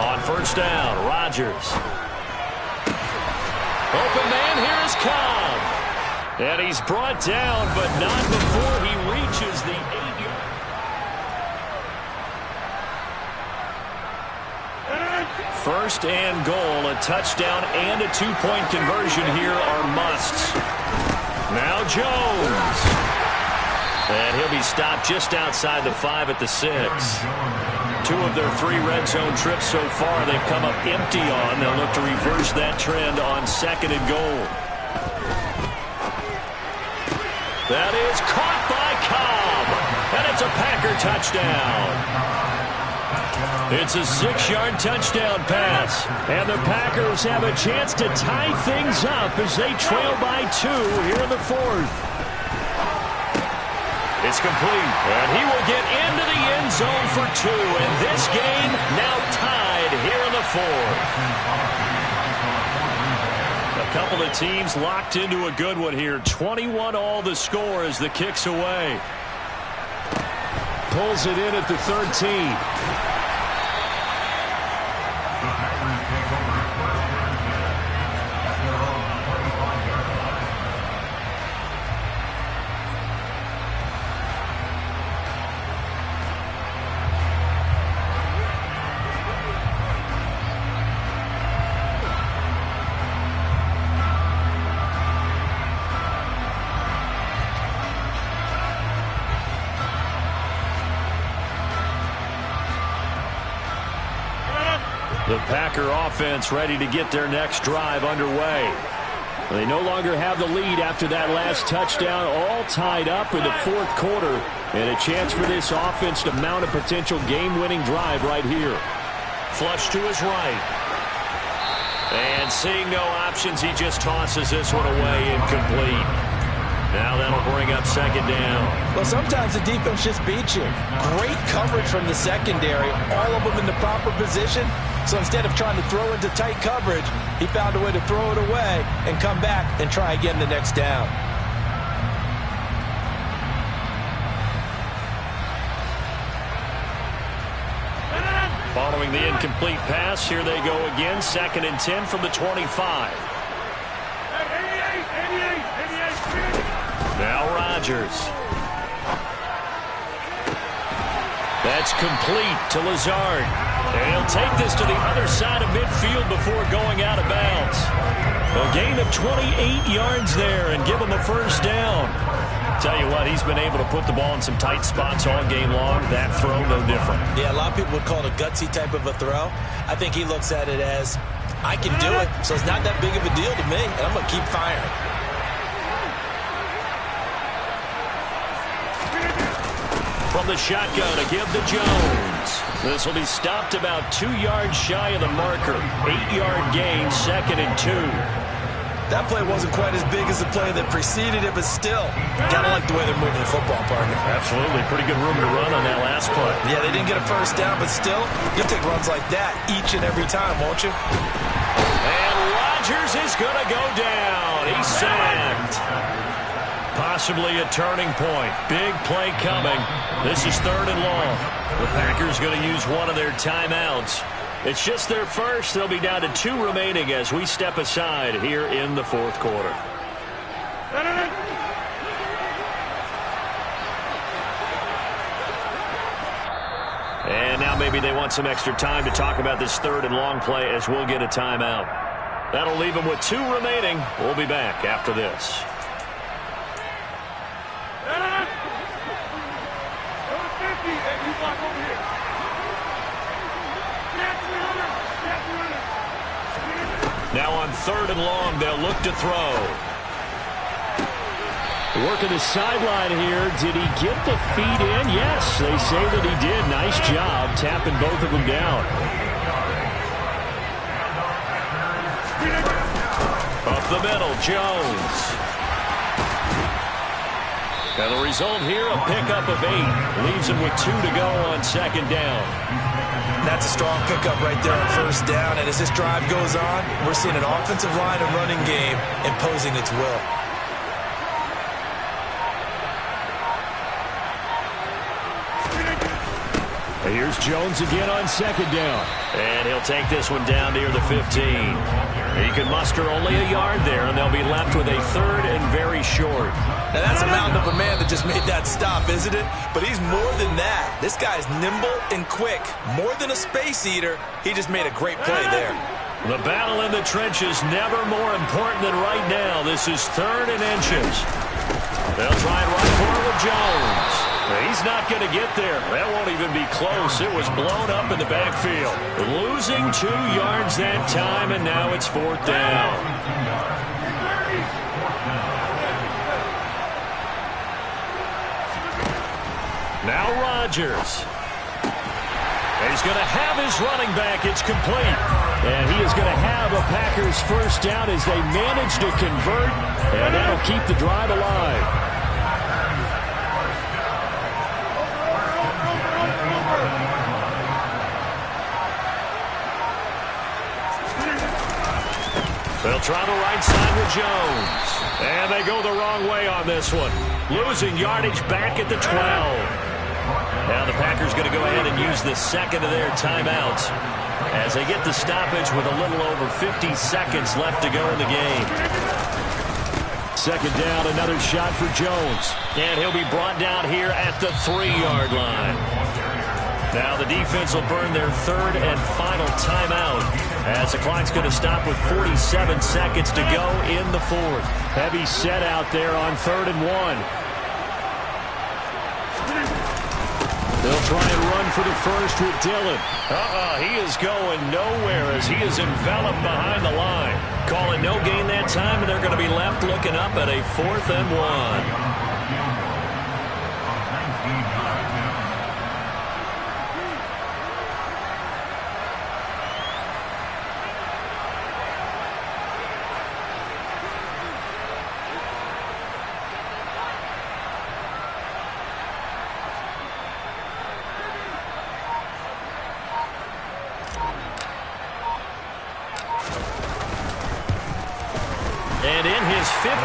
S3: On 1st down, Rodgers. Open man, here is Cobb. And he's brought down, but not before he reaches the 8-yard. First and goal, a touchdown and a 2-point conversion here are musts. Now Jones. And he'll be stopped just outside the 5 at the 6. 2 of their 3 red zone trips so far they've come up empty on. They'll look to reverse that trend on 2nd and goal. That is caught by Cobb. And it's a Packer touchdown. It's a 6-yard touchdown pass. And the Packers have a chance to tie things up as they trail by 2 here in the 4th. It's complete. And he will get into the end zone for 2. And this game now tied here in the 4th. A couple of teams locked into a good one here. 21-all the score as the kick's away. Pulls it in at the 13. The Packer offense ready to get their next drive underway. They no longer have the lead after that last touchdown, all tied up in the 4th quarter, and a chance for this offense to mount a potential game-winning drive right here. Flush to his right. And seeing no options, he just tosses this one away, incomplete. Now that'll bring up second down.
S10: Well, sometimes the defense just beats you. Great coverage from the secondary, all of them in the proper position. So instead of trying to throw into tight coverage, he found a way to throw it away and come back and try again the next down.
S3: Following the incomplete pass, here they go again. 2nd and 10 from the 25. Now Rodgers. That's complete to Lazard. And he'll take this to the other side of midfield before going out of bounds. A gain of 28 yards there and give him a first down. Tell you what, he's been able to put the ball in some tight spots all game long. That throw, no different.
S10: Yeah, a lot of people would call it a gutsy type of a throw. I think he looks at it as, I can do it, so it's not that big of a deal to me, and I'm going to keep firing.
S3: From the shotgun, a give to Jones. This will be stopped about 2 yards shy of the marker. 8-yard gain, 2nd and 2.
S10: That play wasn't quite as big as the play that preceded it, but still, gotta like the way they're moving the football, partner.
S3: Absolutely. Pretty good room to run on that last play.
S10: Yeah, they didn't get a first down, but still, you'll take runs like that each and every time, won't you?
S3: And Rodgers is going to go down. He's sacked. Possibly a turning point. Big play coming. This is 3rd and long. The Packers going to use one of their timeouts. It's just their first. They'll be down to 2 remaining as we step aside here in the 4th quarter. And now maybe they want some extra time to talk about this 3rd and long play as we'll get a timeout. That'll leave them with 2 remaining. We'll be back after this. Now on 3rd and long, they'll look to throw. Working the sideline here. Did he get the feet in? Yes, they say that he did. Nice job tapping both of them down. Up the middle, Jones. And the result here, a pickup of 8. Leaves him with 2 to go on 2nd down.
S10: That's a strong pickup right there on 1st down. And as this drive goes on, we're seeing an offensive line and running game imposing its will.
S3: And here's Jones again on 2nd down. And he'll take this one down near the 15. He can muster only a yard there, and they'll be left with a 3rd and very short.
S10: Now that's a mountain of a man that just made that stop, isn't it? But he's more than that. This guy's nimble and quick. More than a space eater, he just made a great play there.
S3: The battle in the trenches never more important than right now. This is 3rd and inches. They'll try and run for it with Jones. He's not going to get there. That won't even be close. It was blown up in the backfield. Losing 2 yards that time, and now it's 4th down. Now Rodgers. He's going to have his running back. It's complete. And he is going to have a Packers first down as they manage to convert, and that'll keep the drive alive. They'll try the right side with Jones. And they go the wrong way on this one. Losing yardage back at the 12. Now the Packers going to go ahead and use the 2nd of their timeouts as they get the stoppage with a little over 50 seconds left to go in the game. 2nd down, another shot for Jones. And he'll be brought down here at the 3-yard line. Now the defense will burn their 3rd and final timeout as the clock's going to stop with 47 seconds to go in the 4th. Heavy set out there on 3rd and 1. They'll try and run for the first with Dillon. He is going nowhere as he is enveloped behind the line. Call it no gain that time, and they're going to be left looking up at a 4th and 1.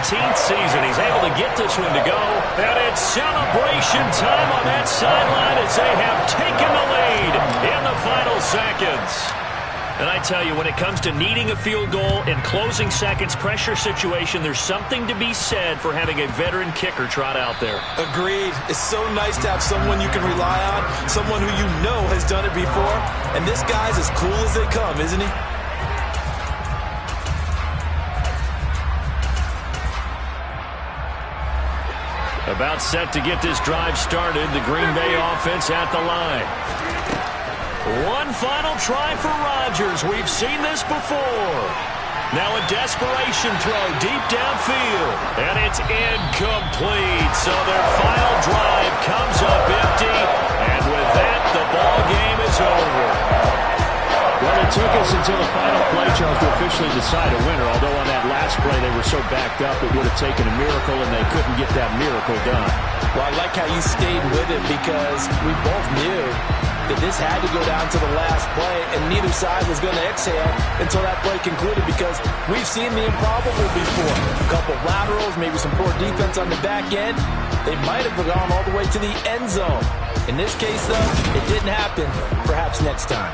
S3: 17th season. He's able to get this one to go. And it's celebration time on that sideline as they have taken the lead in the final seconds. And I tell you, when it comes to needing a field goal in closing seconds pressure situation, there's something to be said for having a veteran kicker trot out there.
S10: Agreed. It's so nice to have someone you can rely on, someone who you know has done it before. And this guy's as cool as they come, isn't he?
S3: About set to get this drive started, the Green Bay offense at the line. One final try for Rodgers. We've seen this before. Now a desperation throw deep downfield. And it's incomplete. So their final drive comes up empty. And with that, the ball game is over.
S9: Well, it took us until the final play, Charles, to officially decide a winner. Although on that last play they were so backed up it would have taken a miracle, and they couldn't get that miracle done.
S10: Well, I like how you stayed with it because we both knew that this had to go down to the last play, and neither side was going to exhale until that play concluded because we've seen the improbable before. A couple laterals, maybe some poor defense on the back end. They might have gone all the way to the end zone. In this case, though, it didn't happen. Perhaps next time.